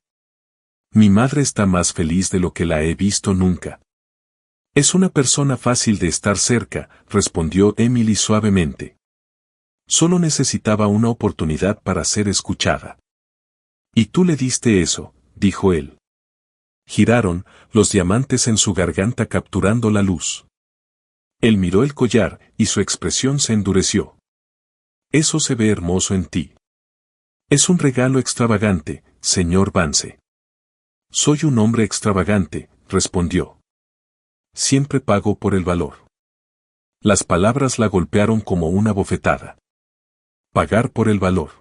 Mi madre está más feliz de lo que la he visto nunca. Es una persona fácil de estar cerca, respondió Emily suavemente. Solo necesitaba una oportunidad para ser escuchada. Y tú le diste eso, dijo él. Giraron, los diamantes en su garganta capturando la luz. Él miró el collar, y su expresión se endureció. Eso se ve hermoso en ti. Es un regalo extravagante, señor Vance. Soy un hombre extravagante, respondió. Siempre pago por el valor. Las palabras la golpearon como una bofetada. Pagar por el valor.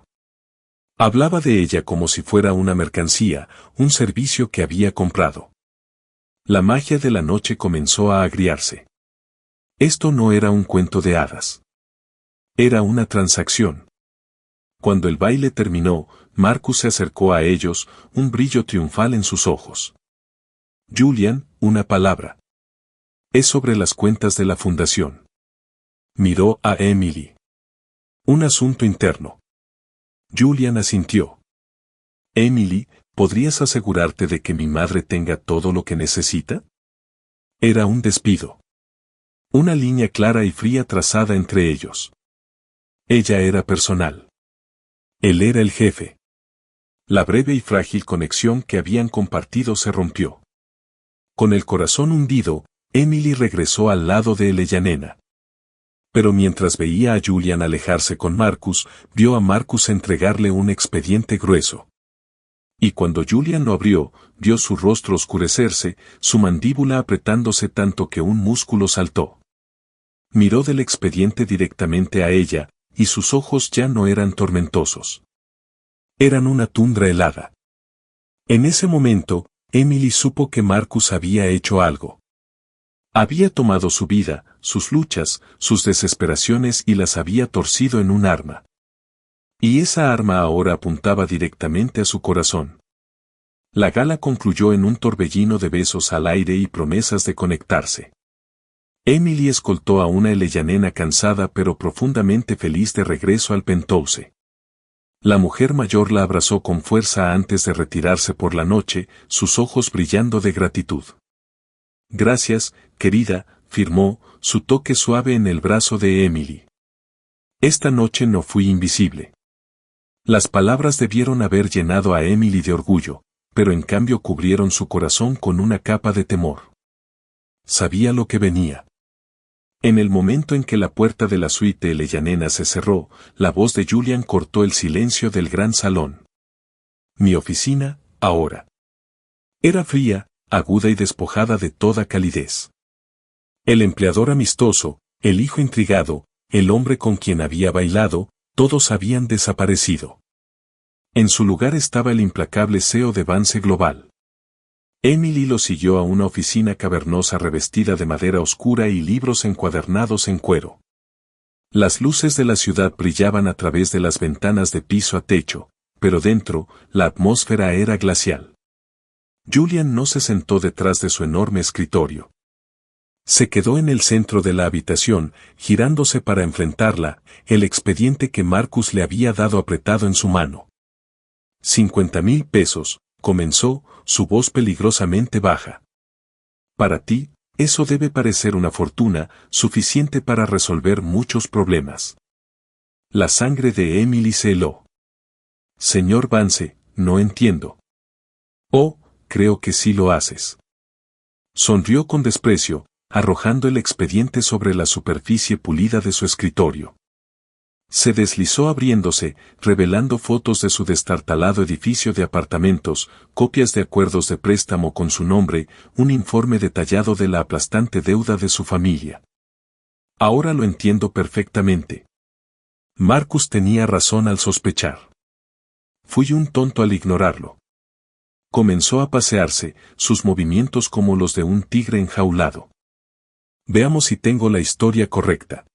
Hablaba de ella como si fuera una mercancía, un servicio que había comprado. La magia de la noche comenzó a agriarse. Esto no era un cuento de hadas. Era una transacción. Cuando el baile terminó, Marcus se acercó a ellos, un brillo triunfal en sus ojos. Julian, una palabra. Es sobre las cuentas de la fundación. Miró a Emily. Un asunto interno. Julian asintió. Emily, ¿podrías asegurarte de que mi madre tenga todo lo que necesita? Era un despido. Una línea clara y fría trazada entre ellos. Ella era personal. Él era el jefe. La breve y frágil conexión que habían compartido se rompió. Con el corazón hundido, Emily regresó al lado de Eleyanena. Pero mientras veía a Julian alejarse con Marcus, vio a Marcus entregarle un expediente grueso. Y cuando Julian lo abrió, vio su rostro oscurecerse, su mandíbula apretándose tanto que un músculo saltó. Miró del expediente directamente a ella, y sus ojos ya no eran tormentosos. Eran una tundra helada. En ese momento, Emily supo que Marcus había hecho algo. Había tomado su vida, sus luchas, sus desesperaciones y las había torcido en un arma. Y esa arma ahora apuntaba directamente a su corazón. La gala concluyó en un torbellino de besos al aire y promesas de conectarse. Emily escoltó a una Eleyanena cansada pero profundamente feliz de regreso al penthouse. La mujer mayor la abrazó con fuerza antes de retirarse por la noche, sus ojos brillando de gratitud. Gracias, querida, firmó, su toque suave en el brazo de Emily. Esta noche no fui invisible. Las palabras debieron haber llenado a Emily de orgullo, pero en cambio cubrieron su corazón con una capa de temor. Sabía lo que venía. En el momento en que la puerta de la suite de Eleyanena se cerró, la voz de Julian cortó el silencio del gran salón. Mi oficina, ahora. Era fría, aguda y despojada de toda calidez. El empleador amistoso, el hijo intrigado, el hombre con quien había bailado, todos habían desaparecido. En su lugar estaba el implacable CEO de Vance Global. Emily lo siguió a una oficina cavernosa revestida de madera oscura y libros encuadernados en cuero. Las luces de la ciudad brillaban a través de las ventanas de piso a techo, pero dentro, la atmósfera era glacial. Julian no se sentó detrás de su enorme escritorio. Se quedó en el centro de la habitación, girándose para enfrentarla, el expediente que Marcus le había dado apretado en su mano. 50,000 pesos, comenzó, su voz peligrosamente baja. Para ti, eso debe parecer una fortuna, suficiente para resolver muchos problemas. La sangre de Emily se heló. Señor Vance, no entiendo. Oh, creo que sí lo haces. Sonrió con desprecio, arrojando el expediente sobre la superficie pulida de su escritorio. Se deslizó abriéndose, revelando fotos de su destartalado edificio de apartamentos, copias de acuerdos de préstamo con su nombre, un informe detallado de la aplastante deuda de su familia. Ahora lo entiendo perfectamente. Marcus tenía razón al sospechar. Fui un tonto al ignorarlo. Comenzó a pasearse, sus movimientos como los de un tigre enjaulado. Veamos si tengo la historia correcta.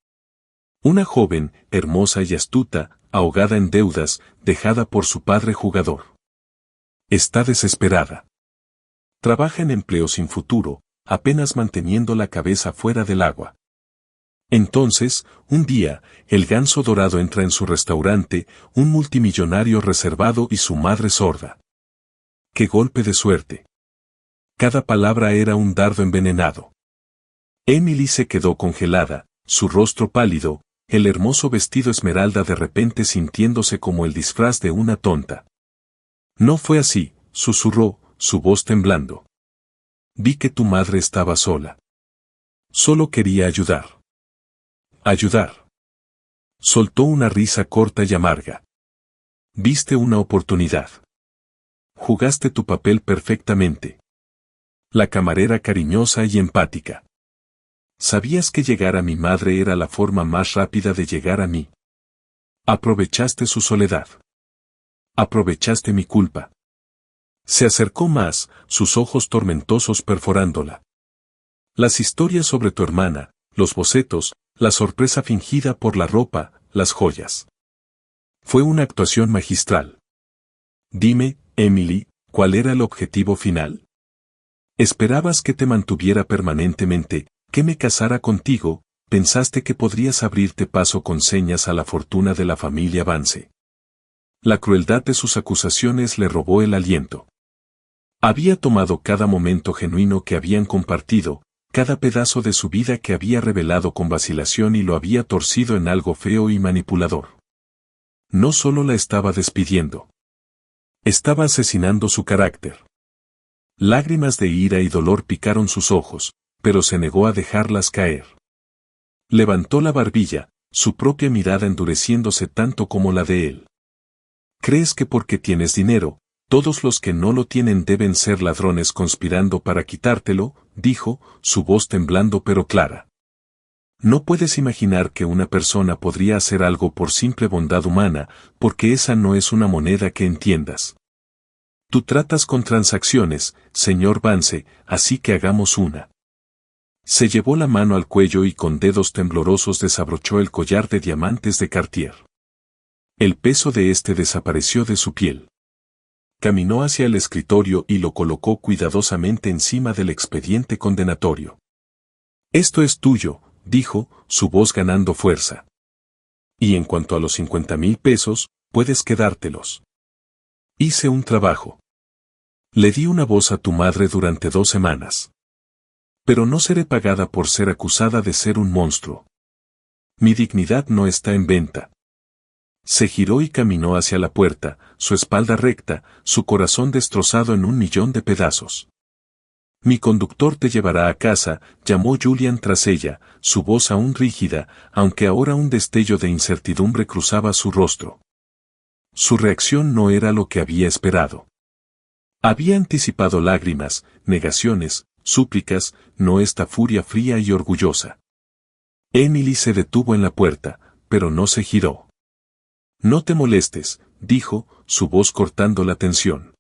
Una joven, hermosa y astuta, ahogada en deudas, dejada por su padre jugador. Está desesperada. Trabaja en empleo sin futuro, apenas manteniendo la cabeza fuera del agua. Entonces, un día, el ganso dorado entra en su restaurante, un multimillonario reservado y su madre sorda. ¡Qué golpe de suerte! Cada palabra era un dardo envenenado. Emily se quedó congelada, su rostro pálido, el hermoso vestido esmeralda de repente sintiéndose como el disfraz de una tonta. No fue así, susurró, su voz temblando. Vi que tu madre estaba sola. Solo quería ayudar. Ayudar. Soltó una risa corta y amarga. Viste una oportunidad. Jugaste tu papel perfectamente. La camarera cariñosa y empática. Sabías que llegar a mi madre era la forma más rápida de llegar a mí. Aprovechaste su soledad. Aprovechaste mi culpa. Se acercó más, sus ojos tormentosos perforándola. Las historias sobre tu hermana, los bocetos, la sorpresa fingida por la ropa, las joyas. Fue una actuación magistral. Dime, Emily, ¿cuál era el objetivo final? ¿Esperabas que te mantuviera permanentemente, que me casara contigo? ¿Pensaste que podrías abrirte paso con señas a la fortuna de la familia Vance? La crueldad de sus acusaciones le robó el aliento. Había tomado cada momento genuino que habían compartido, cada pedazo de su vida que había revelado con vacilación y lo había torcido en algo feo y manipulador. No solo la estaba despidiendo. Estaba asesinando su carácter. Lágrimas de ira y dolor picaron sus ojos, pero se negó a dejarlas caer. Levantó la barbilla, su propia mirada endureciéndose tanto como la de él. ¿Crees que porque tienes dinero, todos los que no lo tienen deben ser ladrones conspirando para quitártelo? Dijo, su voz temblando pero clara. No puedes imaginar que una persona podría hacer algo por simple bondad humana, porque esa no es una moneda que entiendas. Tú tratas con transacciones, señor Vance, así que hagamos una. Se llevó la mano al cuello y con dedos temblorosos desabrochó el collar de diamantes de Cartier. El peso de este desapareció de su piel. Caminó hacia el escritorio y lo colocó cuidadosamente encima del expediente condenatorio. Esto es tuyo, dijo, su voz ganando fuerza. Y en cuanto a los 50,000 pesos, puedes quedártelos. Hice un trabajo. Le di una voz a tu madre durante 2 semanas. Pero no seré pagada por ser acusada de ser un monstruo. Mi dignidad no está en venta. Se giró y caminó hacia la puerta, su espalda recta, su corazón destrozado en 1,000,000 de pedazos. Mi conductor te llevará a casa, llamó Julian tras ella, su voz aún rígida, aunque ahora un destello de incertidumbre cruzaba su rostro. Su reacción no era lo que había esperado. Había anticipado lágrimas, negaciones, súplicas, no esta furia fría y orgullosa. Emily se detuvo en la puerta, pero no se giró. No te molestes, dijo, su voz cortando la tensión.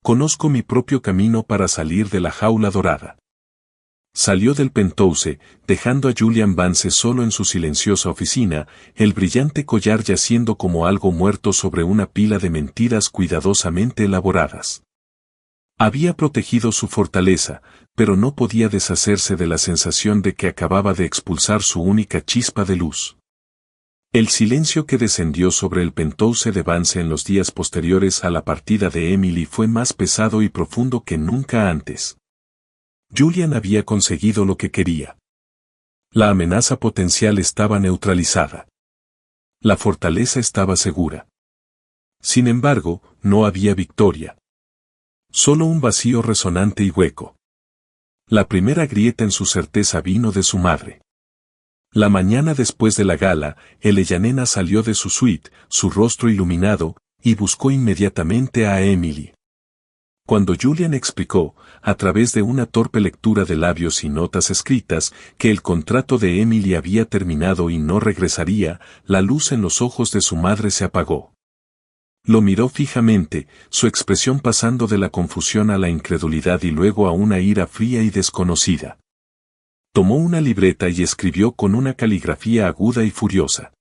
Conozco mi propio camino para salir de la jaula dorada. Salió del penthouse, dejando a Julian Vance solo en su silenciosa oficina, el brillante collar yaciendo como algo muerto sobre una pila de mentiras cuidadosamente elaboradas. Había protegido su fortaleza, pero no podía deshacerse de la sensación de que acababa de expulsar su única chispa de luz. El silencio que descendió sobre el penthouse de Vance en los días posteriores a la partida de Emily fue más pesado y profundo que nunca antes. Julian había conseguido lo que quería. La amenaza potencial estaba neutralizada. La fortaleza estaba segura. Sin embargo, no había victoria. Solo un vacío resonante y hueco. La primera grieta en su certeza vino de su madre. La mañana después de la gala, Eleyanena salió de su suite, su rostro iluminado, y buscó inmediatamente a Emily. Cuando Julian explicó, a través de una torpe lectura de labios y notas escritas, que el contrato de Emily había terminado y no regresaría, la luz en los ojos de su madre se apagó. Lo miró fijamente, su expresión pasando de la confusión a la incredulidad y luego a una ira fría y desconocida. Tomó una libreta y escribió con una caligrafía aguda y furiosa.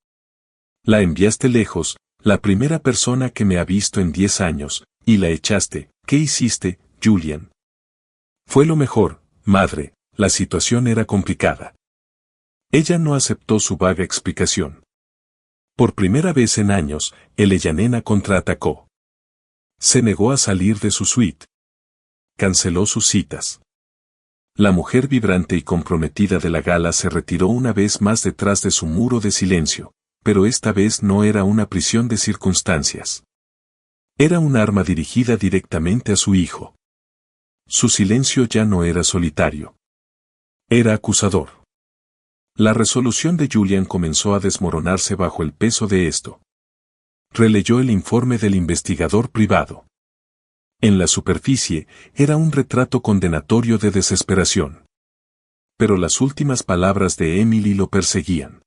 La enviaste lejos, la primera persona que me ha visto en 10 años, y la echaste. ¿Qué hiciste, Julian? Fue lo mejor, madre, la situación era complicada. Ella no aceptó su vaga explicación. Por primera vez en años, Eleyanena contraatacó. Se negó a salir de su suite. Canceló sus citas. La mujer vibrante y comprometida de la gala se retiró una vez más detrás de su muro de silencio, pero esta vez no era una prisión de circunstancias. Era un arma dirigida directamente a su hijo. Su silencio ya no era solitario. Era acusador. La resolución de Julian comenzó a desmoronarse bajo el peso de esto. Releyó el informe del investigador privado. En la superficie, era un retrato condenatorio de desesperación. Pero las últimas palabras de Emily lo perseguían.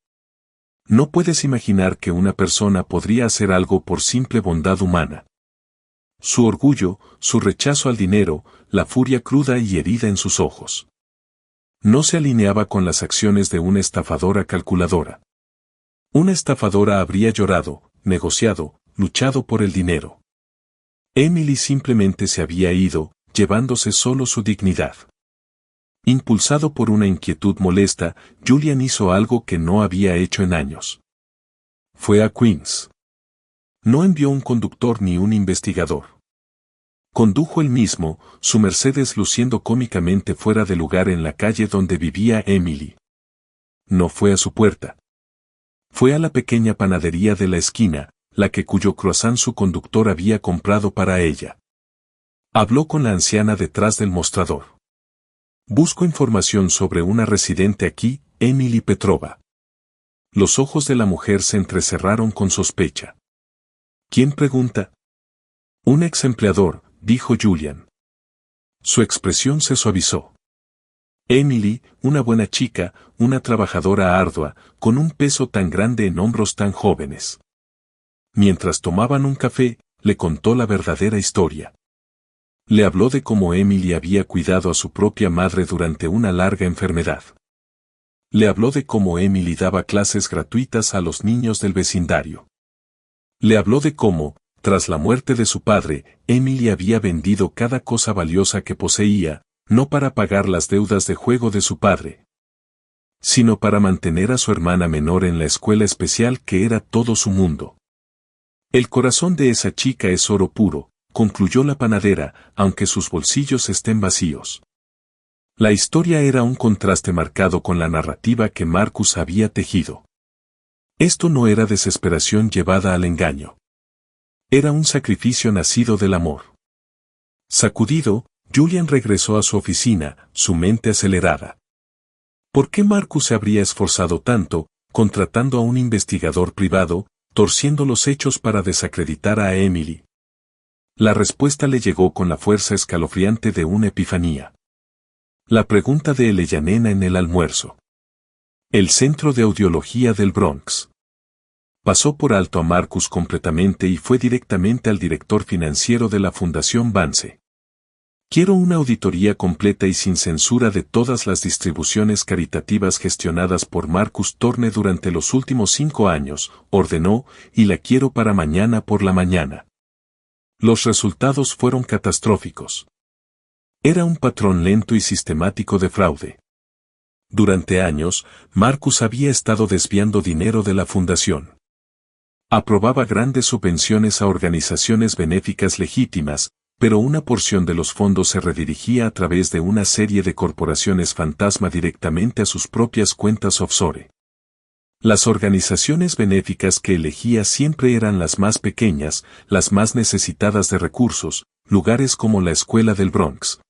No puedes imaginar que una persona podría hacer algo por simple bondad humana. Su orgullo, su rechazo al dinero, la furia cruda y herida en sus ojos. No se alineaba con las acciones de una estafadora calculadora. Una estafadora habría llorado, negociado, luchado por el dinero. Emily simplemente se había ido, llevándose solo su dignidad. Impulsado por una inquietud molesta, Julian hizo algo que no había hecho en años. Fue a Queens. No envió un conductor ni un investigador. Condujo él mismo, su Mercedes luciendo cómicamente fuera de lugar en la calle donde vivía Emily. No fue a su puerta. Fue a la pequeña panadería de la esquina, la que cuyo croissant su conductor había comprado para ella. Habló con la anciana detrás del mostrador. Busco información sobre una residente aquí, Emily Petrova. Los ojos de la mujer se entrecerraron con sospecha. ¿Quién pregunta? Un ex empleador, dijo Julian. Su expresión se suavizó. Emily, una buena chica, una trabajadora ardua, con un peso tan grande en hombros tan jóvenes. Mientras tomaban un café, le contó la verdadera historia. Le habló de cómo Emily había cuidado a su propia madre durante una larga enfermedad. Le habló de cómo Emily daba clases gratuitas a los niños del vecindario. Le habló de cómo, tras la muerte de su padre, Emily había vendido cada cosa valiosa que poseía, no para pagar las deudas de juego de su padre, sino para mantener a su hermana menor en la escuela especial que era todo su mundo. El corazón de esa chica es oro puro, concluyó la panadera, aunque sus bolsillos estén vacíos. La historia era un contraste marcado con la narrativa que Marcus había tejido. Esto no era desesperación llevada al engaño. Era un sacrificio nacido del amor. Sacudido, Julian regresó a su oficina, su mente acelerada. ¿Por qué Marcus se habría esforzado tanto, contratando a un investigador privado, torciendo los hechos para desacreditar a Emily? La respuesta le llegó con la fuerza escalofriante de una epifanía. La pregunta de Eleyanena en el almuerzo. El Centro de Audiología del Bronx. Pasó por alto a Marcus completamente y fue directamente al director financiero de la Fundación Vance. Quiero una auditoría completa y sin censura de todas las distribuciones caritativas gestionadas por Marcus Thorne durante los últimos 5 años, ordenó, y la quiero para mañana por la mañana. Los resultados fueron catastróficos. Era un patrón lento y sistemático de fraude. Durante años, Marcus había estado desviando dinero de la fundación. Aprobaba grandes subvenciones a organizaciones benéficas legítimas, pero una porción de los fondos se redirigía a través de una serie de corporaciones fantasma directamente a sus propias cuentas offshore. Las organizaciones benéficas que elegía siempre eran las más pequeñas, las más necesitadas de recursos, lugares como la Escuela del Bronx.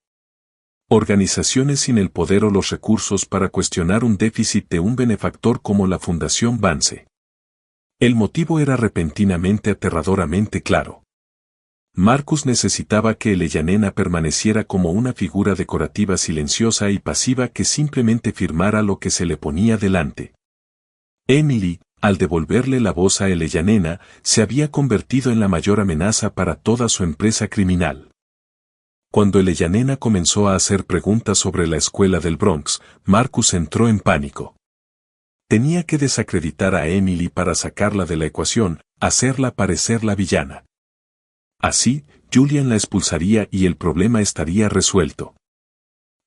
Organizaciones sin el poder o los recursos para cuestionar un déficit de un benefactor como la Fundación Vance. El motivo era repentinamente aterradoramente claro. Marcus necesitaba que Eleyanena permaneciera como una figura decorativa silenciosa y pasiva que simplemente firmara lo que se le ponía delante. Emily, al devolverle la voz a Eleyanena, se había convertido en la mayor amenaza para toda su empresa criminal. Cuando Eleyanena comenzó a hacer preguntas sobre la escuela del Bronx, Marcus entró en pánico. Tenía que desacreditar a Emily para sacarla de la ecuación, hacerla parecer la villana. Así, Julian la expulsaría y el problema estaría resuelto.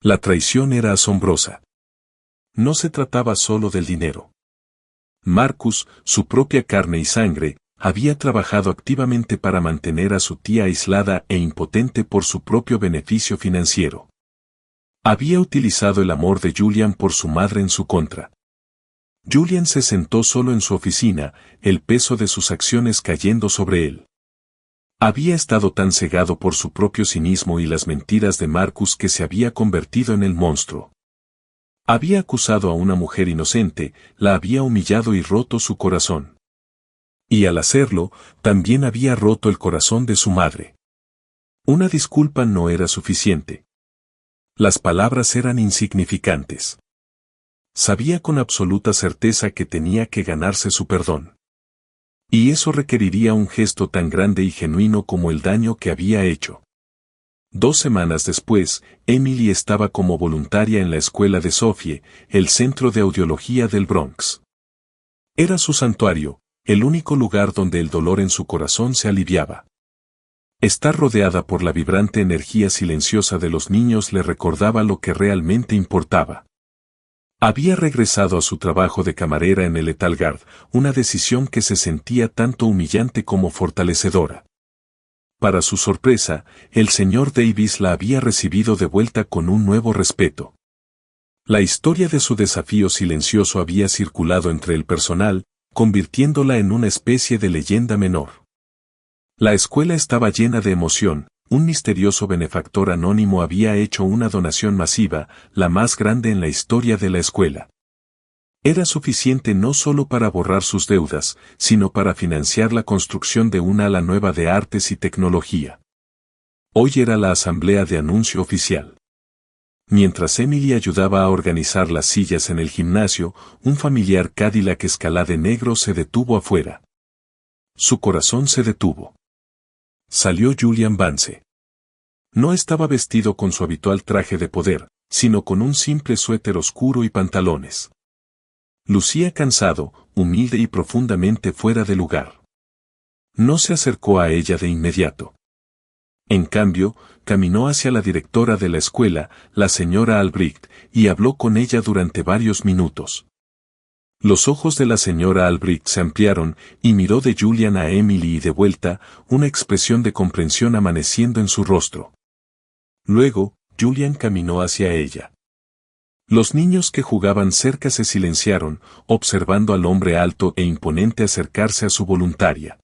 La traición era asombrosa. No se trataba solo del dinero. Marcus, su propia carne y sangre, había trabajado activamente para mantener a su tía aislada e impotente por su propio beneficio financiero. Había utilizado el amor de Julian por su madre en su contra. Julian se sentó solo en su oficina, el peso de sus acciones cayendo sobre él. Había estado tan cegado por su propio cinismo y las mentiras de Marcus que se había convertido en el monstruo. Había acusado a una mujer inocente, la había humillado y roto su corazón. Y al hacerlo, también había roto el corazón de su madre. Una disculpa no era suficiente. Las palabras eran insignificantes. Sabía con absoluta certeza que tenía que ganarse su perdón. Y eso requeriría un gesto tan grande y genuino como el daño que había hecho. 2 semanas después, Emily estaba como voluntaria en la escuela de Sophie, el centro de audiología del Bronx. Era su santuario, el único lugar donde el dolor en su corazón se aliviaba. Estar rodeada por la vibrante energía silenciosa de los niños le recordaba lo que realmente importaba. Había regresado a su trabajo de camarera en el Etalgard, una decisión que se sentía tanto humillante como fortalecedora. Para su sorpresa, el señor Davis la había recibido de vuelta con un nuevo respeto. La historia de su desafío silencioso había circulado entre el personal, convirtiéndola en una especie de leyenda menor. La escuela estaba llena de emoción. Un misterioso benefactor anónimo había hecho una donación masiva, la más grande en la historia de la escuela. Era suficiente no solo para borrar sus deudas, sino para financiar la construcción de una ala nueva de artes y tecnología. Hoy era la asamblea de anuncio oficial. Mientras Emily ayudaba a organizar las sillas en el gimnasio, un familiar Cadillac Escalade negro se detuvo afuera. Su corazón se detuvo. Salió Julian Vance. No estaba vestido con su habitual traje de poder, sino con un simple suéter oscuro y pantalones. Lucía cansado, humilde y profundamente fuera de lugar. No se acercó a ella de inmediato. En cambio, caminó hacia la directora de la escuela, la señora Albrecht, y habló con ella durante varios minutos. Los ojos de la señora Albrecht se ampliaron y miró de Julian a Emily y de vuelta, una expresión de comprensión amaneciendo en su rostro. Luego, Julian caminó hacia ella. Los niños que jugaban cerca se silenciaron, observando al hombre alto e imponente acercarse a su voluntaria.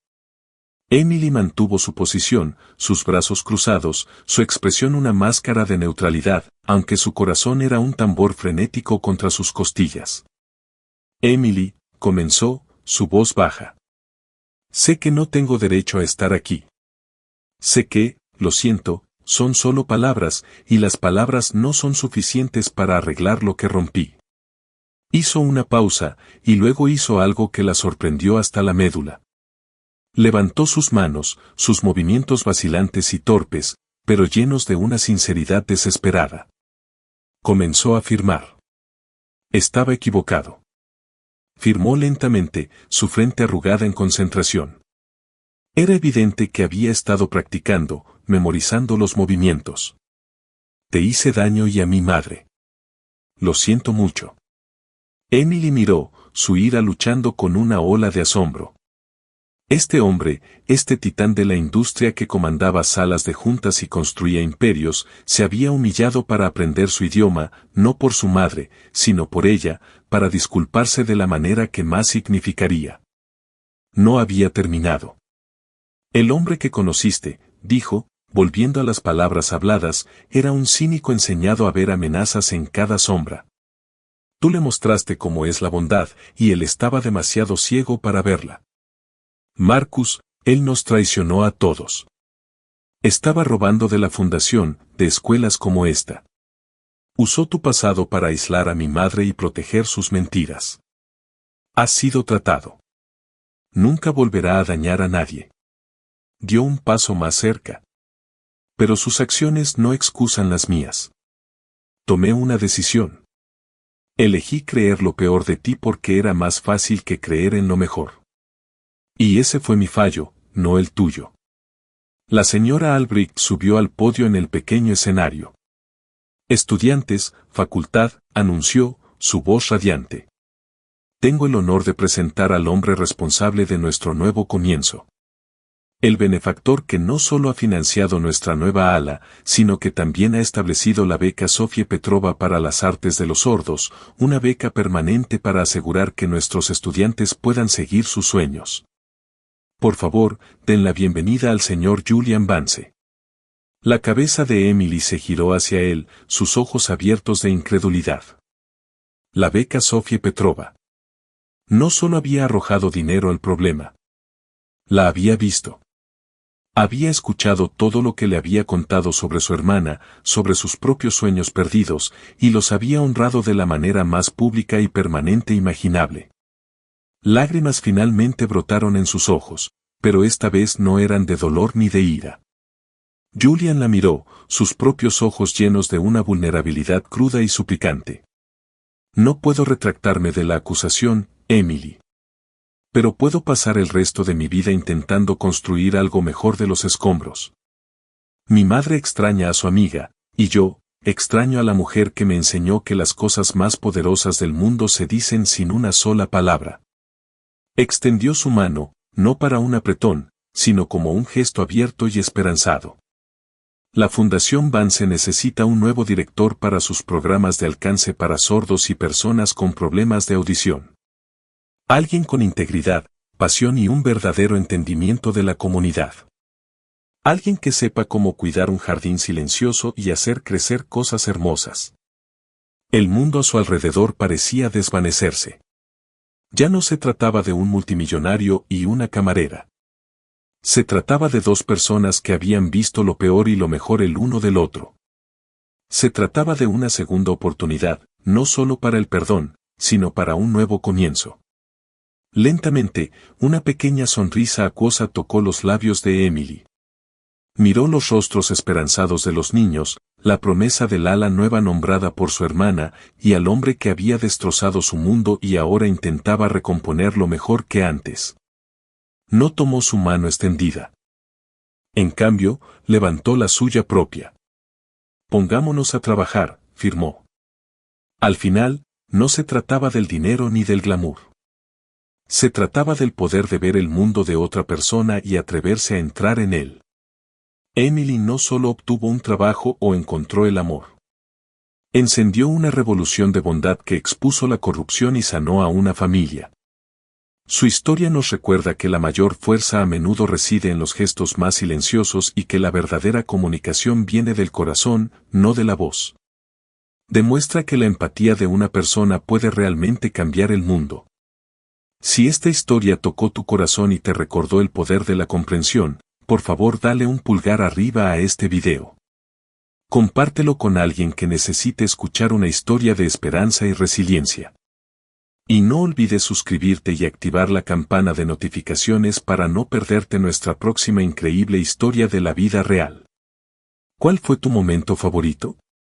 Emily mantuvo su posición, sus brazos cruzados, su expresión una máscara de neutralidad, aunque su corazón era un tambor frenético contra sus costillas. Emily, comenzó, su voz baja. Sé que no tengo derecho a estar aquí. Sé que, lo siento, son solo palabras, y las palabras no son suficientes para arreglar lo que rompí. Hizo una pausa, y luego hizo algo que la sorprendió hasta la médula. Levantó sus manos, sus movimientos vacilantes y torpes, pero llenos de una sinceridad desesperada. Comenzó a firmar. Estaba equivocado. Firmó lentamente, su frente arrugada en concentración. Era evidente que había estado practicando, memorizando los movimientos. Te hice daño y a mi madre. Lo siento mucho. Emily miró, su ira luchando con una ola de asombro. Este hombre, este titán de la industria que comandaba salas de juntas y construía imperios, se había humillado para aprender su idioma, no por su madre, sino por ella, para disculparse de la manera que más significaría. No había terminado. El hombre que conociste, dijo, volviendo a las palabras habladas, era un cínico enseñado a ver amenazas en cada sombra. Tú le mostraste cómo es la bondad, y él estaba demasiado ciego para verla. Marcus, él nos traicionó a todos. Estaba robando de la fundación, de escuelas como esta. Usó tu pasado para aislar a mi madre y proteger sus mentiras. Has sido tratado. Nunca volverá a dañar a nadie. Dio un paso más cerca. Pero sus acciones no excusan las mías. Tomé una decisión. Elegí creer lo peor de ti porque era más fácil que creer en lo mejor. Y ese fue mi fallo, no el tuyo. La señora Albrecht subió al podio en el pequeño escenario. Estudiantes, facultad, anunció, su voz radiante. Tengo el honor de presentar al hombre responsable de nuestro nuevo comienzo. El benefactor que no solo ha financiado nuestra nueva ala, sino que también ha establecido la beca Sofía Petrova para las artes de los sordos, una beca permanente para asegurar que nuestros estudiantes puedan seguir sus sueños. Por favor, den la bienvenida al señor Julian Vance. La cabeza de Emily se giró hacia él, sus ojos abiertos de incredulidad. La beca Sofía Petrova. No solo había arrojado dinero al problema. La había visto. Había escuchado todo lo que le había contado sobre su hermana, sobre sus propios sueños perdidos, y los había honrado de la manera más pública y permanente imaginable. Lágrimas finalmente brotaron en sus ojos, pero esta vez no eran de dolor ni de ira. Julian la miró, sus propios ojos llenos de una vulnerabilidad cruda y suplicante. No puedo retractarme de la acusación, Emily. Pero puedo pasar el resto de mi vida intentando construir algo mejor de los escombros. Mi madre extraña a su amiga, y yo, extraño a la mujer que me enseñó que las cosas más poderosas del mundo se dicen sin una sola palabra. Extendió su mano, no para un apretón, sino como un gesto abierto y esperanzado. La Fundación Vance necesita un nuevo director para sus programas de alcance para sordos y personas con problemas de audición. Alguien con integridad, pasión y un verdadero entendimiento de la comunidad. Alguien que sepa cómo cuidar un jardín silencioso y hacer crecer cosas hermosas. El mundo a su alrededor parecía desvanecerse. Ya no se trataba de un multimillonario y una camarera. Se trataba de dos personas que habían visto lo peor y lo mejor el uno del otro. Se trataba de una segunda oportunidad, no solo para el perdón, sino para un nuevo comienzo. Lentamente, una pequeña sonrisa acuosa tocó los labios de Emily. Miró los rostros esperanzados de los niños, la promesa del ala nueva nombrada por su hermana, y al hombre que había destrozado su mundo y ahora intentaba recomponerlo mejor que antes. No tomó su mano extendida. En cambio, levantó la suya propia. Pongámonos a trabajar, firmó. Al final, no se trataba del dinero ni del glamour. Se trataba del poder de ver el mundo de otra persona y atreverse a entrar en él. Emily no solo obtuvo un trabajo o encontró el amor. Encendió una revolución de bondad que expuso la corrupción y sanó a una familia. Su historia nos recuerda que la mayor fuerza a menudo reside en los gestos más silenciosos y que la verdadera comunicación viene del corazón, no de la voz. Demuestra que la empatía de una persona puede realmente cambiar el mundo. Si esta historia tocó tu corazón y te recordó el poder de la comprensión, por favor dale un pulgar arriba a este video. Compártelo con alguien que necesite escuchar una historia de esperanza y resiliencia. Y no olvides suscribirte y activar la campana de notificaciones para no perderte nuestra próxima increíble historia de la vida real. ¿Cuál fue tu momento favorito?